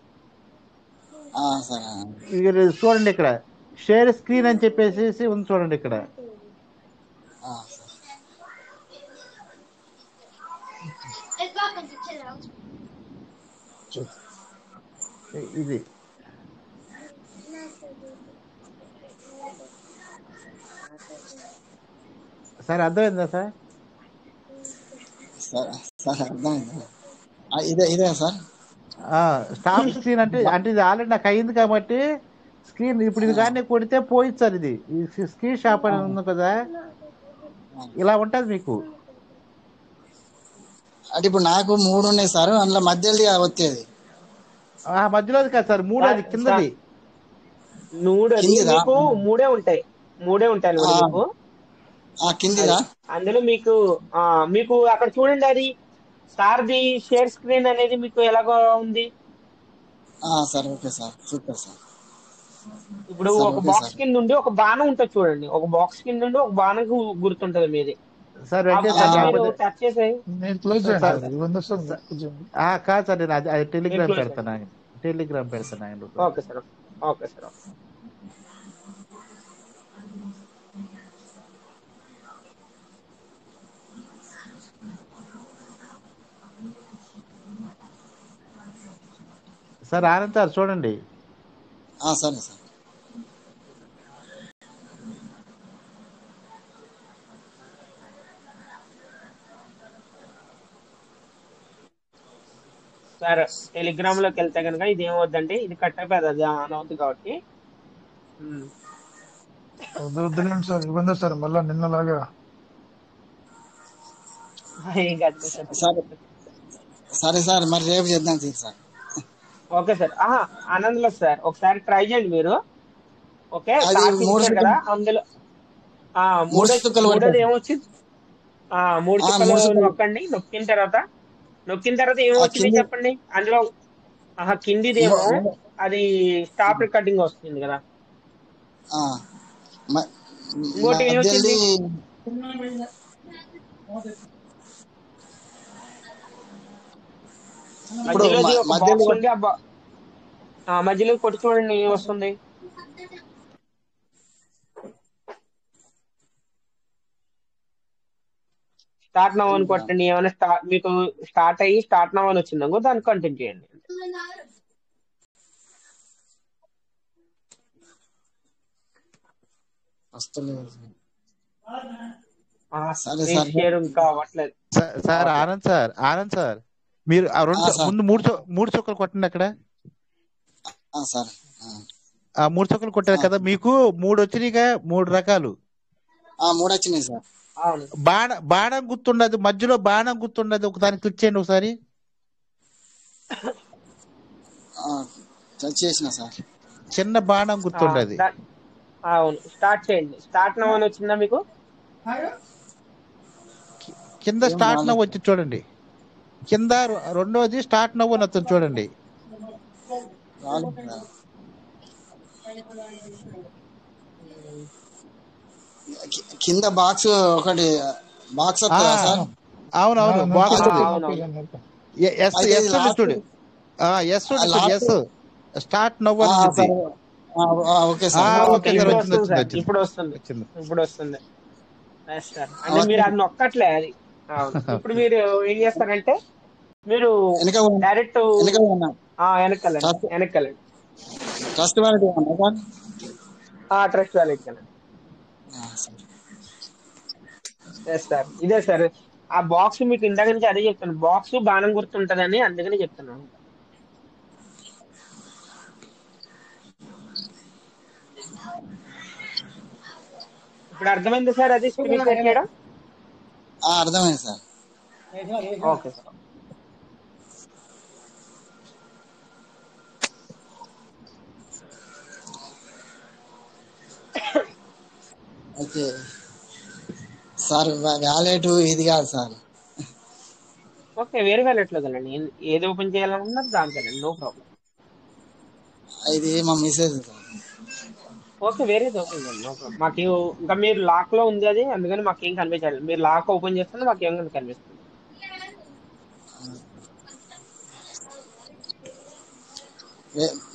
చూడండి ఇక్కడ షేర్ స్క్రీన్ అని చెప్పేసి ఉంది చూడండి ఇక్కడ. ఇది సార్ అర్థమైందా సార్? అర్థమైందా? ఇదే సార్ స్టాప్ స్క్రీన్ అంటే ఇది ఆల్రెడీ నాకు అయింది కాబట్టి స్క్రీన్ ఇప్పుడు ఇది కానీ కొడితే పోయింది సార్. ఇది స్క్రీన్ షాప్ అని ఉంది కదా, ఇలా ఉంటది మీకు. అంటే ఇప్పుడు నాకు 3 ఉన్నాయి సార్, అందులో మధ్యది వచ్చేది మధ్యలోది కాదు సార్, 3 అది కిందది. మీకు 3 ఉంటాయి మీకు కిందిదా. అందులో మీకు అక్కడ చూడండి, అది సార్ది షేర్ స్క్రీన్ అనేది మీకు ఎలాగో ఉంది. Sir okay sir super sir. ఇప్పుడు ఒక బాక్స్ కింద నుండి ఒక బాణం ఉంటుంది చూడండి, ఒక బాక్స్ కింద నుండి ఒక బాణం గుర్తుంటది మీది సార్. టచ్ చేసాయి కాదు సార్, నేను అది టెలిగ్రామ్ పెడతాను. Okay sir okay sir. Sir Anand sir చూడండి. సరే సార్. సార్ టెలిగ్రామ్ లోకి వెళ్తే కనుక ఇది ఏమవుద్దంటే, ఇది కట్ అయిపోతుంది, అది ఆన్ అవుతుంది కాబట్టి. వద్దులేండి సార్ యుగంధర్ సార్, మళ్ళా నిన్నలాగా సరే సార్ మరి రేపు చేద్దాం sir. Okay sir. Anand sir ఒకసారి ట్రై చేయండి మీరు. ఓకే కదా, అందులో 3 చుక్కలు ఏమొచ్చింది, 3 చుక్కలు నొక్కండి. నొక్కిన తర్వాత ఏమొచ్చింది చెప్పండి. అందులో కిందిదేమో అది స్టాప్ రికార్డింగ్ వస్తుంది కదా. ఇంకోటి ఏమొచ్చింది, మధ్యలోది ఒక బాక్స్ ఉంది, మధ్యలో కొట్టి చూడండి ఏమొస్తుంది. స్టార్ట్ నవ్ అని కొట్టండి. ఏమైనా మీకు స్టార్ట్ అయ్యి స్టార్ట్ నవ్ అని వచ్చిందో దాన్ని కంటిన్యూ చేయండి. ఇంకా అవ్వట్లేదు సార్. ఆనంద్ సార్ మీరు ముందు 3 చుక్కలు కొట్టండి అక్కడ. 3 చుక్కలు కొట్టారు కదా, మీకు 3 వచ్చినాయిగా, 3 రకాలు. 3 వచ్చినాయి సార్. బాణం గుర్తుండదు, మధ్యలో బాణం గుర్తుండదు, ఒకదాన్ని క్లిక్ చేయండి ఒకసారి. సార్ చిన్న బాణం గుర్తుండదు. అవును, స్టార్ట్ చేయండి. స్టార్ట్ నవ్ అని వచ్చిందా మీకు? కింద స్టార్ట్ నవ్ వచ్చి చూడండి. కింద రెండోది స్టార్ట్ నవ్వు అని వస్తుంది చూడండి. రాలేదా? కింద బాక్స్ ఒకటి బాక్స్ వస్తుందా సార్? అవునవును బాక్స్ ఉంది. ఎస్ అయితే ఎస్ ఇది ఉంది లాస్ట్ చూడు. ఎస్ ఉంది చూడు. లాస్ట్ ఎస్ స్టార్ట్ నవ్వు అని ఉంటుంది. సరే okay sir okay okay sir, ఇప్పుడు వచ్చింది వస్తుంది వచ్చింది సార్, వచ్చింది ఇప్పుడు వస్తుంది, వచ్చింది. ఇప్పుడు వస్తుంది. Yes, sir. అంటే మీరు అది నొక్కట్లే అది. అవును. ఇప్పుడు మీరు ఏం చేస్తారంటే మీరు వెనక డైరెక్ట్ వెనక ఉన్నా వెనక్కెళ్ళండి. ట్రస్ట్ వాలెట్ ఉన్నా సార్ ట్రస్ట్ వ్యాలెట్ కన్నా. ఎస్ సార్, ఇదే సార్. ఆ బాక్స్ మీకు ఇందాక నుంచి అదే చెప్తాను, బాక్స్ బాణం గుర్తుంటదని అందుకని చెప్తున్నాను. ఇప్పుడు అర్థమైంది సార్ అది స్క్రీన్ షేర్ చేయడం? అర్థమైంది సార్. Okay sir. అయితే సార్ వ్యాలెట్ ఇది కాదు సార్. ఓకే, వేరే వ్యాలెట్ లో వెళ్ళండి, ఏది ఓపెన్ చేయాలనుకున్నారు దానికి వెళ్ళండి, నో ప్రాబ్లం. ఇది మా మెసేజ్ ఓకే, వేరేది ఓపెన్ చేయండి, నో ప్రాబ్లం. మాకు ఇంకా మీరు లాక్ లో ఉంది అది, అందుకని మాకేం కనిపించాలి. మీరు లాక్ ఓపెన్ చేస్తే మాకేం కనిపిస్తుంది.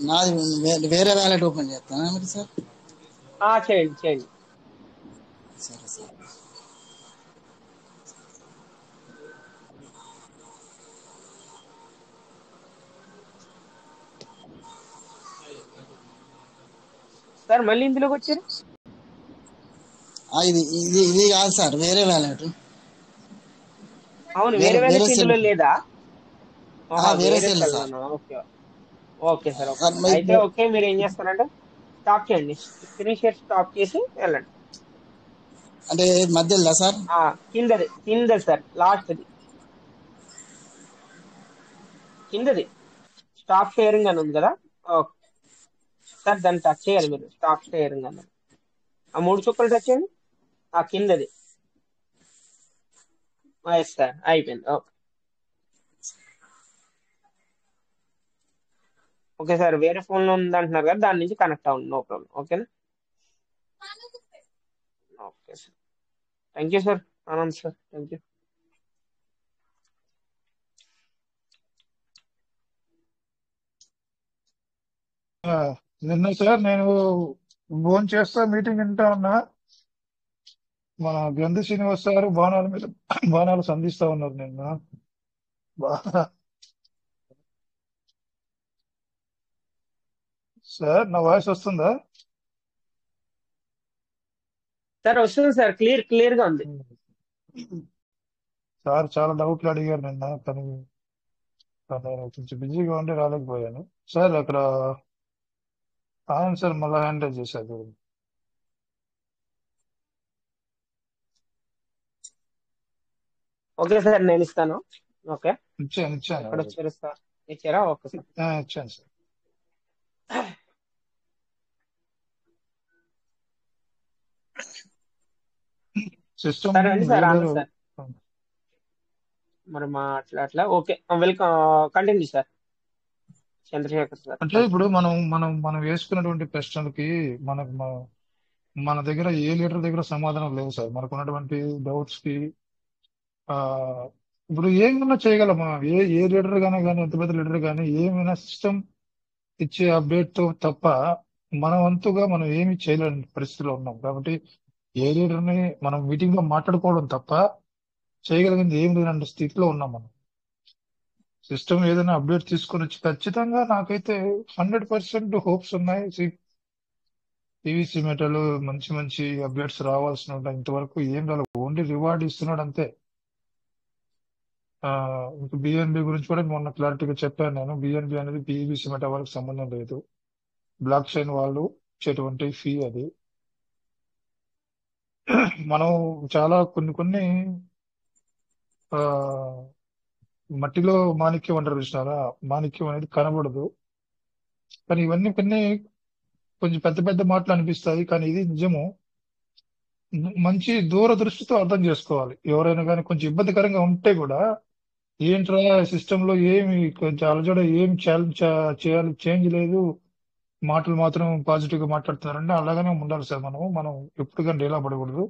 నాది వేరే వ్యాలెట్ ఓపెన్ చేస్తానా మరి సార్? చేయండి చేయండి. సరే సార్. సార్ మళ్ళీ ఇందులోకి వచ్చారు? ఇది ఇది ఇది కాదు సార్, వేరే వ్యాలెట్. అవును, వేరే వ్యాలెట్ ఇందులో లేదా? వేరే వేరే cell cell sir. Okay okay sir. Okay అయితే ఓకే, మీరు ఏం చేస్తారంటే స్టాప్ చేయండి, స్క్రీన్ షేర్ స్టాప్ చేసి వెళ్ళండి. అంటే మధ్యలో సార్? కిందది సార్, లాస్ట్ది కిందది స్టాప్ షేరింగ్ అని ఉంది కదా. ఓకే సార్, దాన్ని టచ్ చేయాలి మీరు, స్టాప్ షేరింగ్ అన్నది. ఆ 3 చుక్కలు టచ్ చేయండి, ఆ కిందది. సార్ అయిపోయింది. ఓకే ఓకే సార్, వేరే ఫోన్ లో ఉంది అంటున్నారు కదా, దాని నుంచి కనెక్ట్ అవ్వండి, నో ప్రాబ్లం. ఓకేనా? Okay sir, thank you sir, Anand sir, thank you. నిన్న సార్ నేను ఫోన్ చేస్తా మీటింగ్ వింటా ఉన్నా, మన గంధి శ్రీనివాస్ సార్ బాణాల మీద బాణాలు సంధిస్తా ఉన్నారు నిన్న. సార్ నా వాయిస్ వస్తుందా సార్? వస్తుంది సార్, క్లియర్ గా ఉంది. సార్ చాలా డౌట్లు అడిగారు నిన్న, కానీ నేను కొంచెం బిజీగా ఉండి రాలేకపోయాను సార్. అక్కడ సార్ మళ్ళీ హ్యాండిల్ చేశారు. ఓకే సార్, నేను ఇస్తాను. ఓకే, ఇచ్చాను ఎక్కడ వచ్చారు సార్? ఇచ్చారా? ఓకే సార్, ఇచ్చాను సార్. సిస్టమ్ సార్ అండి సార్, ఆనంద్ సార్ మరి అట్లా okay, welcome, continue sir. Chandrasekhar sir, అంటే ఇప్పుడు మనం వేసుకున్నటువంటి ప్రశ్నలకి మన దగ్గర ఏ లీడర్ దగ్గర సమాధానం లేవు సార్. మనకు ఉన్నటువంటి డౌట్స్ కి ఇప్పుడు ఏమైనా చేయగలమా? ఏ లీడర్ కానీ ఎంత పెద్ద లీడర్ కానీ ఏమైనా సిస్టమ్ ఇచ్చే అప్డేట్ తో తప్ప మన వంతుగా మనం ఏమి చేయలేని పరిస్థితిలో ఉన్నాం. కాబట్టి ఏ లీడర్ని మనం మీటింగ్ లో మాట్లాడుకోవడం తప్ప చేయగలిగింది ఏం లేనంత స్థితిలో ఉన్నాం మనం. సిస్టమ్ ఏదైనా అప్డేట్ తీసుకొని వచ్చి ఖచ్చితంగా నాకైతే 100% హోప్స్ ఉన్నాయి. టీవీసీ మెటల్ మంచి అప్డేట్స్ రావాల్సిన ఉంటాయి. ఇంతవరకు ఏం రాలేదు, ఓన్లీ రివార్డ్ ఇస్తున్నాడు అంతే. ఇంకా బిఎన్బి గురించి కూడా మొన్న క్లారిటీగా చెప్పాను నేను. బిఎన్బి అనేది పీవీసీ మెటల్ వాళ్ళకి సంబంధం లేదు, బ్లాక్ చైన్ వాళ్ళు ఇచ్చేటువంటి ఫీ అది. మనం చాలా కొన్ని మట్టిలో మాణిక్యం అంటారు చూసినారా, మాణిక్యం అనేది కనబడదు. కానీ ఇవన్నీ కొంచెం పెద్ద మాటలు అనిపిస్తాయి, కానీ ఇది నిజము. మంచి దూరదృష్టితో అర్థం చేసుకోవాలి. ఎవరైనా కానీ కొంచెం ఇబ్బందికరంగా ఉంటే కూడా ఏంట్రా సిస్టమ్ లో ఏమి కొంచెం అలజడ ఏం చేయాలి చేంజ్ లేదు, మాటలు మాత్రం పాజిటివ్ గా మాట్లాడుతున్నారంటే అలాగనే ఉండాలి సార్. మనం ఎప్పుడు కానీ డీలా పడకూడదు.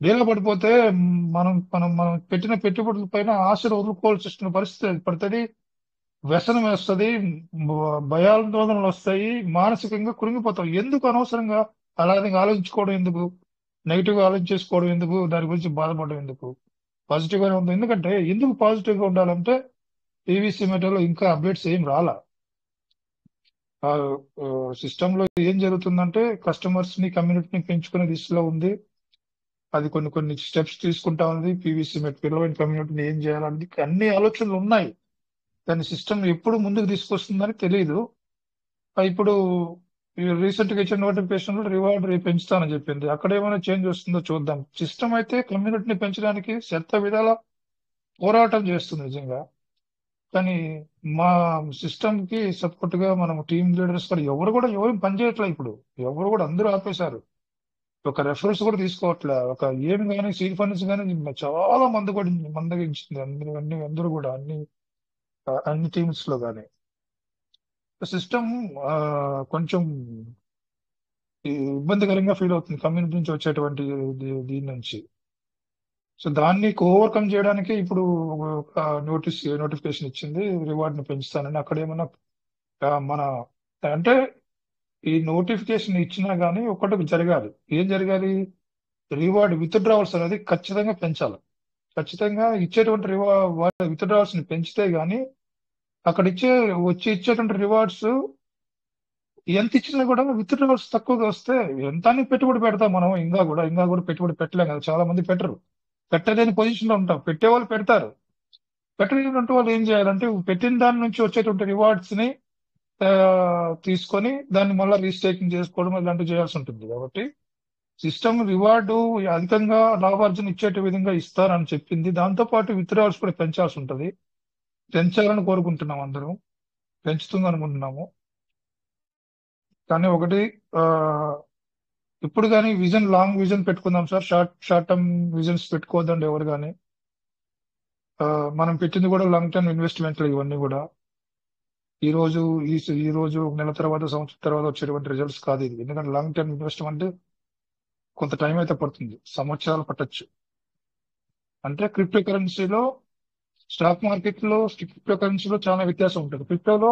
డీలా పడిపోతే మనం పెట్టిన పెట్టుబడుల పైన ఆశలు వదులుకోవాల్సి వస్తున్న పరిస్థితి పడుతుంది. వ్యసనం వేస్తుంది, భయాందోళనలు వస్తాయి, మానసికంగా కృంగిపోతాం. ఎందుకు అనవసరంగా అలాగే ఆలోచించుకోవడం ఎందుకు, నెగిటివ్ గా ఆలోచించుకోవడం ఎందుకు, దాని గురించి బాధపడడం ఎందుకు? పాజిటివ్ గానే ఉంది. ఎందుకంటే ఎందుకు పాజిటివ్ గా ఉండాలంటే పీవీసీ మెటల్ లో ఇంకా అప్డేట్స్ ఏం రాలా. సిస్టమ్ లో ఏం జరుగుతుందంటే కస్టమర్స్ ని కమ్యూనిటీని పెంచుకునే దిశలో ఉంది. అది కొన్ని స్టెప్స్ తీసుకుంటా ఉంది. పీవీసీ మెటల్ కమ్యూనిటీని ఏం చేయాలని అన్ని ఆలోచనలు ఉన్నాయి. దాని సిస్టమ్ ఎప్పుడు ముందుకు తీసుకొస్తుందని తెలియదు. ఇప్పుడు రీసెంట్ గా ఇచ్చిన నోటిఫికేషన్ లో రివార్డ్ పెంచుతానని చెప్పింది. అక్కడ ఏమైనా చేంజ్ వస్తుందో చూద్దాం. సిస్టమ్ అయితే కమ్యూనిటీని పెంచడానికి శత విధాల పోరాటం చేస్తుంది నిజంగా. కానీ మా సిస్టమ్ కి సపోర్ట్ గా మనం టీమ్ లీడర్స్ కూడా ఎవరు పనిచేయట్లేదు. ఇప్పుడు ఎవరు కూడా అందరూ ఆపేశారు. ఒక రెఫరెన్స్ కూడా తీసుకోవట్లే. ఒక ఏమి కానీ సీడ్ ఫండ్స్ కానీ చాలా మందగించింది అందరూ కూడా అన్ని టీమ్స్ లో కానీ. సిస్టమ్ కొంచెం ఇబ్బందికరంగా ఫీల్ అవుతుంది కమ్యూనిటీ నుంచి వచ్చేటువంటి దీని నుంచి. సో దాన్ని ఓవర్కమ్ చేయడానికి ఇప్పుడు ఒక నోటిఫికేషన్ ఇచ్చింది, రివార్డ్ ని పెంచుతానని. అక్కడ ఏమన్నా మన అంటే ఈ నోటిఫికేషన్ ఇచ్చినా గానీ ఒకటి జరగాలి. ఏం జరగాలి? రివార్డ్ విత్డ్రావల్స్ అనేది ఖచ్చితంగా పెంచాలి. ఖచ్చితంగా ఇచ్చేటువంటి విత్డ్రావల్స్ ని పెంచితే గానీ అక్కడ ఇచ్చేటువంటి రివార్డ్స్ ఎంత ఇచ్చినా కూడా విత్డ్రావల్స్ తక్కువగా వస్తే ఎంత పెట్టుబడి పెడతాం మనం. ఇంకా కూడా పెట్టుబడి పెట్టలేం కదా. చాలా మంది పెట్టలేని పొజిషన్ లో ఉంటాం. పెట్టే వాళ్ళు పెడతారు. పెట్టలేనటువంటి వాళ్ళు ఏం చేయాలంటే పెట్టిన దాని నుంచి వచ్చేటువంటి రివార్డ్స్ ని తీసుకొని దాన్ని మళ్ళీ రీస్టేకింగ్ చేసుకోవడం ఇలాంటివి చేయాల్సి ఉంటుంది. కాబట్టి సిస్టమ్ రివార్డు అధికంగా లాభార్జన ఇచ్చేట విధంగా ఇస్తారని చెప్పింది. దాంతో పాటు విత్డ్రావల్స్ కూడా పెంచాల్సి ఉంటుంది. పెంచాలని కోరుకుంటున్నాం, అందరం పెంచుతుంది అనుకుంటున్నాము. కానీ ఒకటి ఇప్పుడు కానీ లాంగ్ విజన్ పెట్టుకుందాం సార్. షార్ట్ టర్మ్ విజన్స్ పెట్టుకోవద్దండి ఎవరు కానీ. మనం పెట్టింది కూడా లాంగ్ టర్మ్ ఇన్వెస్ట్మెంట్లు ఇవన్నీ కూడా. ఈ రోజు ఒక నెల తర్వాత సంవత్సరం తర్వాత వచ్చేటువంటి రిజల్ట్స్ కాదు ఇది. ఎందుకంటే లాంగ్ టర్మ్ ఇన్వెస్ట్మెంట్ కొంత టైం అయితే పడుతుంది, సంవత్సరాలు పట్టొచ్చు. అంటే క్రిప్టో కరెన్సీలో స్టాక్ మార్కెట్ లో క్రిప్టో కరెన్సీలో చాలా వ్యత్యాసం ఉంటుంది. క్రిప్టోలో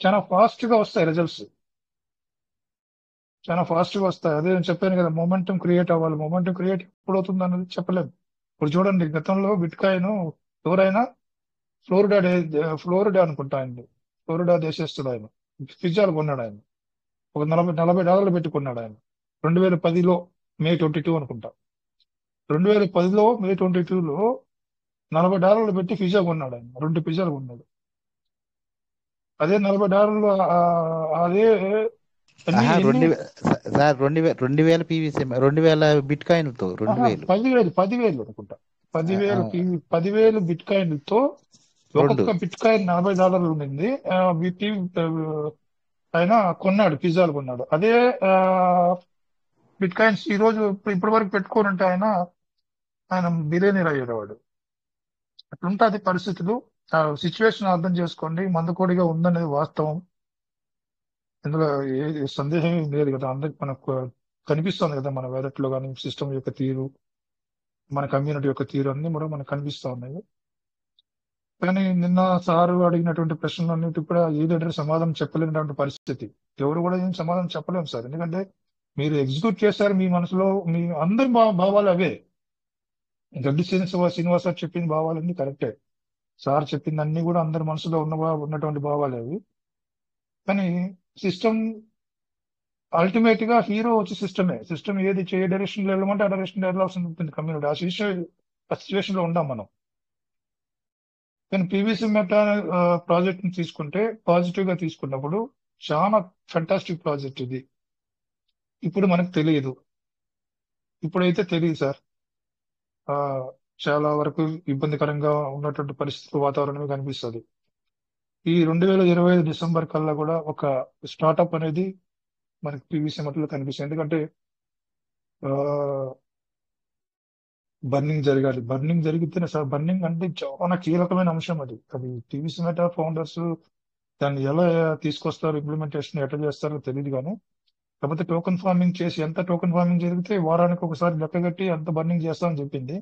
చాలా ఫాస్ట్ గా వస్తాయి రిజల్ట్స్, చాలా ఫాస్ట్ గా వస్తాయి. అదే నేను చెప్పాను కదా, మొమెంటం క్రియేట్ అవ్వాలి. మొమెంటం క్రియేట్ ఎప్పుడు అవుతుంది అన్నది చెప్పలేము. ఇప్పుడు చూడండి, గతంలో బిట్ కాయిన్ ఎవరైనా ఫ్లోరిడా అనుకుంటా అండి, ఫ్లోరిడా దేశస్తుడు ఆయన, పిజ్జాలు కొన్నాడు ఆయన. ఒక $40 పెట్టుకున్నాడు ఆయన 2010లో మే 22 అనుకుంటా. 2010లో మే 22లో $40 పెట్టి పిజ్జా కొన్నాడు ఆయన. 2 పిజ్జాలు కొన్నాడు. అదే $40 అదే సార్ 2000 పీవీసీ 2000 బిట్ కాయిన్ తో 10,000 అనుకుంటా. 10,000 బిట్ కాయిన్లతో ఒక్కొక్క బిట్ కాయిన్ $40 ఉండింది. ఆయన కొన్నాడు, పిజ్జాలు కొన్నాడు. అదే బిట్ కాయిన్స్ ఈ రోజు ఇప్పటి వరకు పెట్టుకోనంటే ఆయన బిలియనీర్ అయ్యేవాడు. అట్లుంటుంది పరిస్థితులు. సిచ్యువేషన్ అర్థం చేసుకోండి. మందకోడిగా ఉందనేది వాస్తవం. ఇందులో ఏ సందేహం లేదు కదా. అందరికి మనకు కనిపిస్తుంది కదా, మన వ్యాలెట్ లో కానీ సిస్టమ్ యొక్క తీరు, మన కమ్యూనిటీ యొక్క తీరు అన్ని కూడా మనకు కనిపిస్తా ఉన్నాయి. కానీ నిన్న సారు అడిగినటువంటి ప్రశ్నలన్నిటి కూడా ఏదంటే సమాధానం చెప్పలేనటువంటి పరిస్థితి. ఎవరు కూడా ఏం సమాధానం చెప్పలేము సార్. ఎందుకంటే మీరు ఎగ్జిక్యూట్ చేశారు, మీ మనసులో మీ అందరి భావాలు అవే. గడ్డి శ్రీనివాస చెప్పిన భావాలన్నీ కరెక్టే. సార్ చెప్పింది అన్ని కూడా అందరి మనసులో ఉన్నటువంటి భావాలు అవి. కానీ సిస్టమ్ అల్టిమేట్ గా హీరో వచ్చి సిస్టమే. సిస్టమ్ ఏది డైరెక్షన్ లో వెళ్ళమంటే ఆ డైరెక్షన్ వెళ్ళాల్సి ఉంటుంది కమ్యూనిటీ. ఆ సిచ్యువేషన్ లో ఉండాం మనం. కానీ పీవీసీ మెటా ప్రాజెక్ట్ ని తీసుకుంటే పాజిటివ్ గా తీసుకున్నప్పుడు చాలా ఫెంటాస్టిక్ ప్రాజెక్ట్ ఇది. ఇప్పుడు మనకు తెలియదు, ఇప్పుడైతే తెలియదు సార్. చాలా వరకు ఇబ్బందికరంగా ఉన్నటువంటి పరిస్థితులు, వాతావరణమే కనిపిస్తుంది. ఈ 2025 డిసెంబర్ కల్లా కూడా ఒక స్టార్ట్అప్ అనేది మనకి పీవీసీ మెటల్ కనిపిస్తుంది. ఎందుకంటే బర్నింగ్ జరగాలి. బర్నింగ్ జరిగితేనే సార్, బర్నింగ్ అంటే చాలా కీలకమైన అంశం అది. అది టీవీసీ మెటా ఫౌండర్స్ దాన్ని ఎలా తీసుకొస్తారు, ఇంప్లిమెంటేషన్ ఎట్లా చేస్తారో తెలియదు కానీ, కాకపోతే టోకెన్ ఫార్మింగ్ చేసి ఎంత టోకెన్ ఫార్మింగ్ జరిగితే వారానికి ఒకసారి లెక్క కట్టి అంత బర్నింగ్ చేస్తామని చెప్పింది.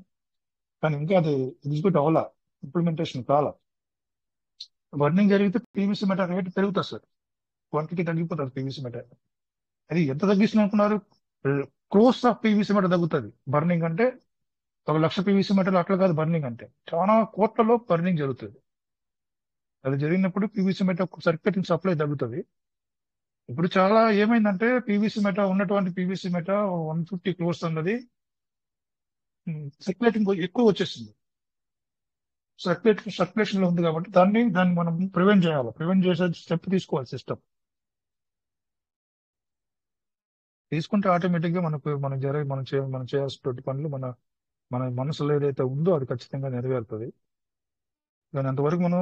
కానీ ఇంకా అది ఎగ్జిక్యూట్ అవ్వాలా, ఇంప్లిమెంటేషన్ కాల. బర్నింగ్ జరిగితే పీవీసీ మెటా రేట్ పెరుగుతుంది సార్, క్వాంటిటీ తగ్గిపోతుంది పీవీసీ మెటా. అది ఎంత తగ్గిస్తుంది అనుకున్నారు? క్రోస్ ఆఫ్ పీవీసీ మెటా తగ్గుతుంది. బర్నింగ్ అంటే 1,00,000 పీవీసీ మెటల్ అట్లా కాదు, బర్నింగ్ అంటే చాలా కోట్లలో బర్నింగ్ జరుగుతుంది. అది జరిగినప్పుడు పీవీసీ మెటా సర్క్యులేటింగ్ సప్లై తగ్గుతుంది. ఇప్పుడు చాలా ఏమైందంటే పీవీసీ మెటా ఉన్నటువంటి పీవీసీ మెటా 150 crores అన్నది సర్క్యులేటింగ్ ఎక్కువ వచ్చేసింది. సర్క్యులేషన్ లో ఉంది కాబట్టి దాన్ని మనం ప్రివెంట్ చేయాలి. ప్రివెంట్ చేసే స్టెప్ తీసుకోవాలి సిస్టమ్. తీసుకుంటే ఆటోమేటిక్ గా మనం చేయాల్సినటువంటి పనులు మన మనసులో ఏదైతే ఉందో అది ఖచ్చితంగా నెరవేరుతుంది. దాని అంతవరకు మనం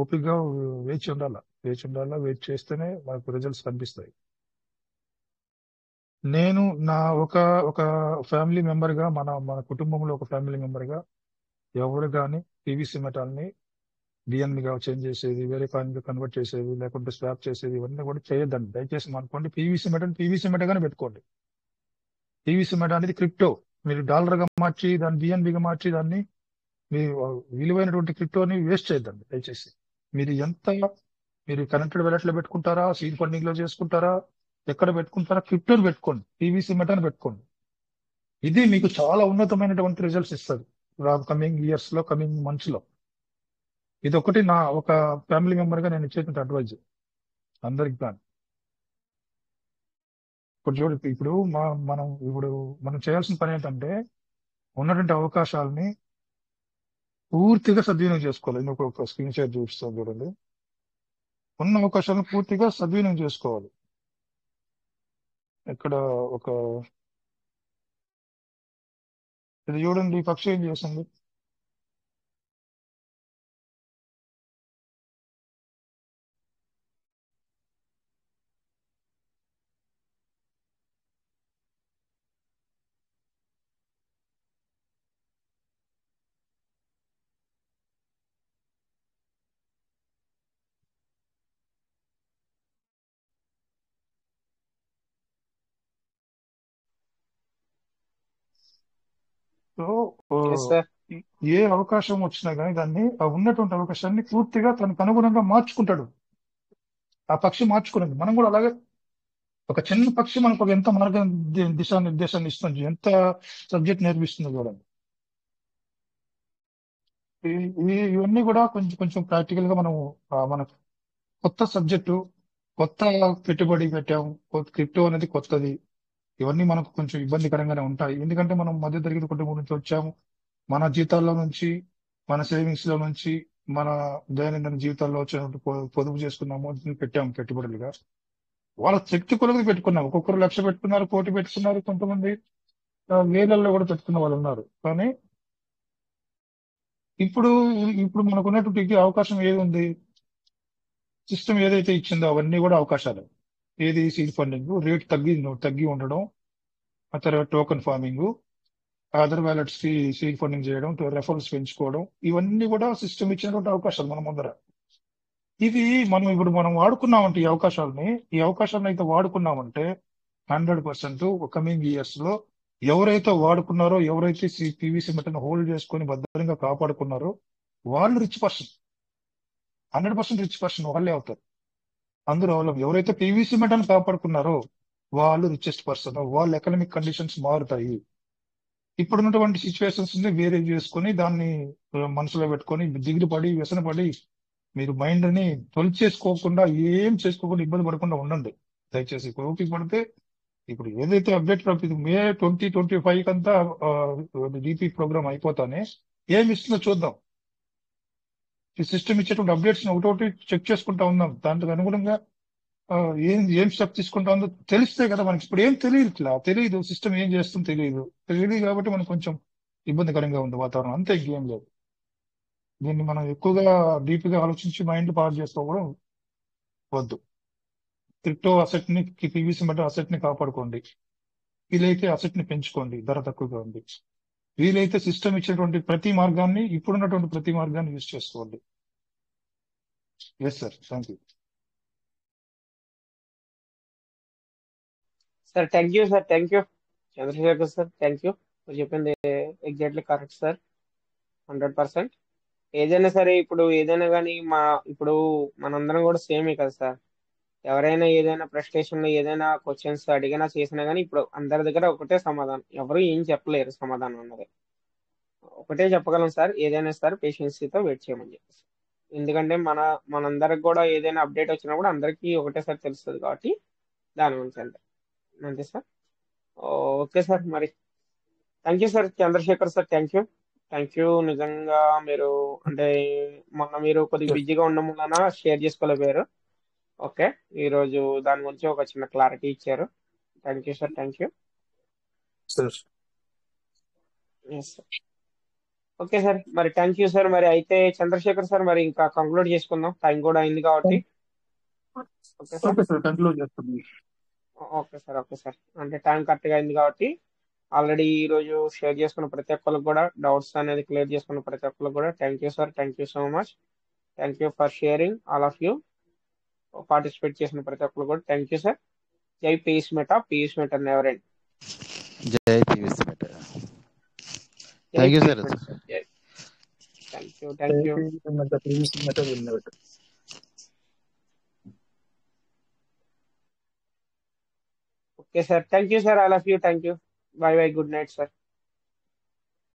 ఓపికగా వేచి ఉండాలా. వేచి చేస్తేనే మనకు రిజల్ట్స్ కనిపిస్తాయి. నేను నా ఒక ఫ్యామిలీ మెంబర్ గా, మన కుటుంబంలో ఒక ఫ్యామిలీ మెంబర్ గా ఎవరు కానీ పీవీసీ మెటాల్ని డిఎన్బిగా చేంజ్ చేసేది, వేరే కాయిన్ గా కన్వర్ట్ చేసేది, లేకుంటే స్వాప్ చేసేది, ఇవన్నీ కూడా చేయొద్దండి దయచేసి. అనుకోండి పీవీసీ మెటాగానే పెట్టుకోండి. పీవీసీ మెటా అనేది క్రిప్టో. మీరు డాలర్ గా మార్చి దాన్ని బిఎన్బిగా మార్చి దాన్ని మీ విలువైనటువంటి క్రిప్టోని వేస్ట్ చేయొద్దండి దయచేసి. మీరు కనెక్టెడ్ వాలెట్ లో పెట్టుకుంటారా, సీడ్ ఫండింగ్ లో చేసుకుంటారా, ఎక్కడ పెట్టుకుంటారా, క్రిప్టోని పెట్టుకోండి, పీవీసీ మెటాని పెట్టుకోండి. ఇది మీకు చాలా ఉన్నతమైనటువంటి రిజల్ట్స్ ఇస్తుంది కమింగ్ ఇయర్స్ లో, కమింగ్ మంత్స్ లో. ఇది ఒకటి నా ఒక ఫ్యామిలీ మెంబర్ గా నేను ఇచ్చేటువంటి అడ్వైజ్ అందరికి. కానీ ఇప్పుడు మనం చేయాల్సిన పని ఏంటంటే ఉన్నటువంటి అవకాశాలని పూర్తిగా సద్వినియోగం చేసుకోవాలి. నేను ఒక స్క్రీన్ షేర్ చూపిస్తాను చూడండి. ఉన్న అవకాశాలను పూర్తిగా సద్వినియోగం చేసుకోవాలి. ఇక్కడ ఇది చూడండి, ఈ పక్షి ఏం చేస్తుంది. So yes sir. ఏ అవకాశం వచ్చినా కానీ దాన్ని ఉన్నటువంటి అవకాశాన్ని పూర్తిగా తనకు అనుగుణంగా మార్చుకుంటాడు. ఆ పక్షి మార్చుకున్నది. మనం కూడా అలాగే ఒక చిన్న పక్షి మనకు ఎంత మార్గ దిశానిర్దేశాన్ని ఇస్తుంది, ఎంత సబ్జెక్ట్ నేర్పిస్తుంది చూడండి. ఇవన్నీ కూడా కొంచెం ప్రాక్టికల్ గా మన కొత్త సబ్జెక్టు, కొత్త పెట్టుబడి పెట్టాము. క్రిప్టో అనేది కొత్తది. ఇవన్నీ మనకు కొంచెం ఇబ్బందికరంగానే ఉంటాయి. ఎందుకంటే మనం మధ్యతరగతి కుటుంబం నుంచి వచ్చాము. మన జీతాల్లో నుంచి, మన సేవింగ్స్ లో నుంచి, మన దైనందిన జీవితాల్లో వచ్చినటువంటి పొదుపు చేసుకున్న అమౌంట్ ని పెట్టాము పెట్టుబడులుగా. వాళ్ళ శక్తి కొలది పెట్టుకున్నాం. ఒక్కొక్కరు 1,00,000 పెట్టుకున్నారు, 1,00,000 పెట్టుకున్నారు, కొంతమంది వేలల్లో కూడా పెట్టుకున్న వాళ్ళు ఉన్నారు. కానీ ఇప్పుడు మనకున్నటువంటి అవకాశం ఏది ఉంది? సిస్టమ్ ఏదైతే ఇచ్చిందో అవన్నీ కూడా అవకాశాలు. ఏది? సీడ్ ఫండింగ్ రేట్ తగ్గి ఉండడం, ఆ తర్వాత టోకెన్ ఫార్మింగ్, అదర్ వ్యాలెట్స్ కి సీడ్ ఫండింగ్ చేయడం, రెఫరల్స్ పెంచుకోవడం, ఇవన్నీ కూడా సిస్టమ్ ఇచ్చినటువంటి అవకాశాలు మన ముందర. ఇది మనం వాడుకున్నామంటే ఈ అవకాశాలను అయితే వాడుకున్నామంటే 100% కమింగ్ ఇయర్స్ లో ఎవరైతే వాడుకున్నారో, ఎవరైతే పీవీసీ మెటల్ని హోల్డ్ చేసుకొని భద్రంగా కాపాడుకున్నారో వాళ్ళు రిచ్ పర్సన్, 100% రిచ్ పర్సన్ వాళ్ళే అవుతారు. అందరూ ఎవరైతే పీవీసీ మెటల్ని కాపాడుకున్నారో వాళ్ళు రిచెస్ట్ పర్సన్. వాళ్ళ ఎకనామిక్ కండిషన్స్ మారుతాయి. ఇప్పుడున్నటువంటి సిచ్యువేషన్స్ ని వేరే చేసుకొని దాన్ని మనసులో పెట్టుకొని దిగులుపడి వ్యసనపడి మీరు మైండ్ ని తొలిచేసుకోకుండా, ఏం చేసుకోకుండా, ఇబ్బంది పడకుండా ఉండండి దయచేసి. ఓపిక పడితే ఇప్పుడు ఏదైతే అప్డేట్ మే 2025 కంతా డిపి ప్రోగ్రామ్ అయిపోతానే ఏమి ఇస్తుందో చూద్దాం. ఈ సిస్టమ్ ఇచ్చేటువంటి అప్డేట్స్ ఒకటోటి చెక్ చేసుకుంటా ఉందాం. దానికి అనుగుణంగా ఏం స్టెప్ తీసుకుంటా ఉందో తెలిస్తే కదా మనకి. ఇప్పుడు ఏం తెలియదు, సిస్టమ్ ఏం చేస్తుందో తెలియదు కాబట్టి మనకు కొంచెం ఇబ్బందికరంగా ఉంది వాతావరణం, అంతే, ఇంకేం లేదు. దీన్ని మనం ఎక్కువగా డీప్ గా ఆలోచించి మైండ్ పాడు చేసుకోవడం వద్దు. క్రిప్టో అసెట్ ని, పీవీసీ మెటల్ అసెట్ ని కాపాడుకోండి. వీలైతే అసెట్ ని పెంచుకోండి, ధర తక్కువగా ఉంది. వీలైతే సిస్టమ్ ఇచ్చినటువంటి ప్రతి మార్గాన్ని, ఇప్పుడున్నటువంటి ప్రతి మార్గాన్ని యూజ్ చేసుకోండి. Yes sir, thank you. Sir thank you sir, thank you Chandrashekhar sir, thank you. మీరు చెప్పింది ఎగ్జాక్ట్లీ కరెక్ట్ సార్, 100%. ఏదైనా సరే ఇప్పుడు ఏదైనా కానీ ఇప్పుడు మనందరం కూడా సేమే కదా సార్. ఎవరైనా ఏదైనా ప్రెస్టేషన్ లో ఏదైనా క్వశ్చన్స్ అడిగినా చేసినా కానీ ఇప్పుడు అందరి దగ్గర ఒకటే సమాధానం, ఎవరు ఏం చెప్పలేరు సమాధానం అన్నది. ఒకటే చెప్పగలం సార్, ఏదైనా సార్ పేషెన్సీతో వెయిట్ చేయమని చెప్పేసి. ఎందుకంటే మనందరికి కూడా ఏదైనా అప్డేట్ వచ్చినా కూడా అందరికీ ఒకటేసారి తెలుస్తుంది కాబట్టి దాని గురించి అంతే సార్. ఓకే సార్, మరి thank you sir Chandrasekhar sir, thank you. Thank you నిజంగా. మీరు అంటే మొన్న మీరు కొద్దిగా బిజీగా ఉండడం వలన షేర్ చేసుకోలేకపోయారు. ఓకే, ఈరోజు దాని గురించి ఒక చిన్న క్లారిటీ ఇచ్చారు. Thank you sir, thank you. Sir yes sir. Okay sir, మరి థ్యాంక్ యూ సార్. మరి అయితే చంద్రశేఖర్ సార్, మరి ఇంకా కంక్లూడ్ చేసుకుందాం, టైం కూడా అయింది కాబట్టి. Okay sir, okay sir, conclude చేస్తాను. Okay sir, okay sir. అంటే టైం కరెక్ట్గా అయింది కాబట్టి ఆల్రెడీ ఈ రోజు షేర్ చేసుకున్న ప్రతి ఒక్కరికి కూడా డౌట్స్ అనేది క్లియర్ చేసుకున్న ప్రతి ఒక్కరికి కూడా thank you sir, thank you so much. Thank you for sharing all of you. Participate చేసిన ప్రతి ఒక్కరు కూడా థ్యాంక్ యూ సార్. జై పీస్ మెటా నెవర్ ఎండ్. జై పీవీసీ మెట. జై thank you peace sir. Meta sir, జై. Thank you, thank you. Okay sir, thank you sir, all of you, thank you. Bye bye, good night sir.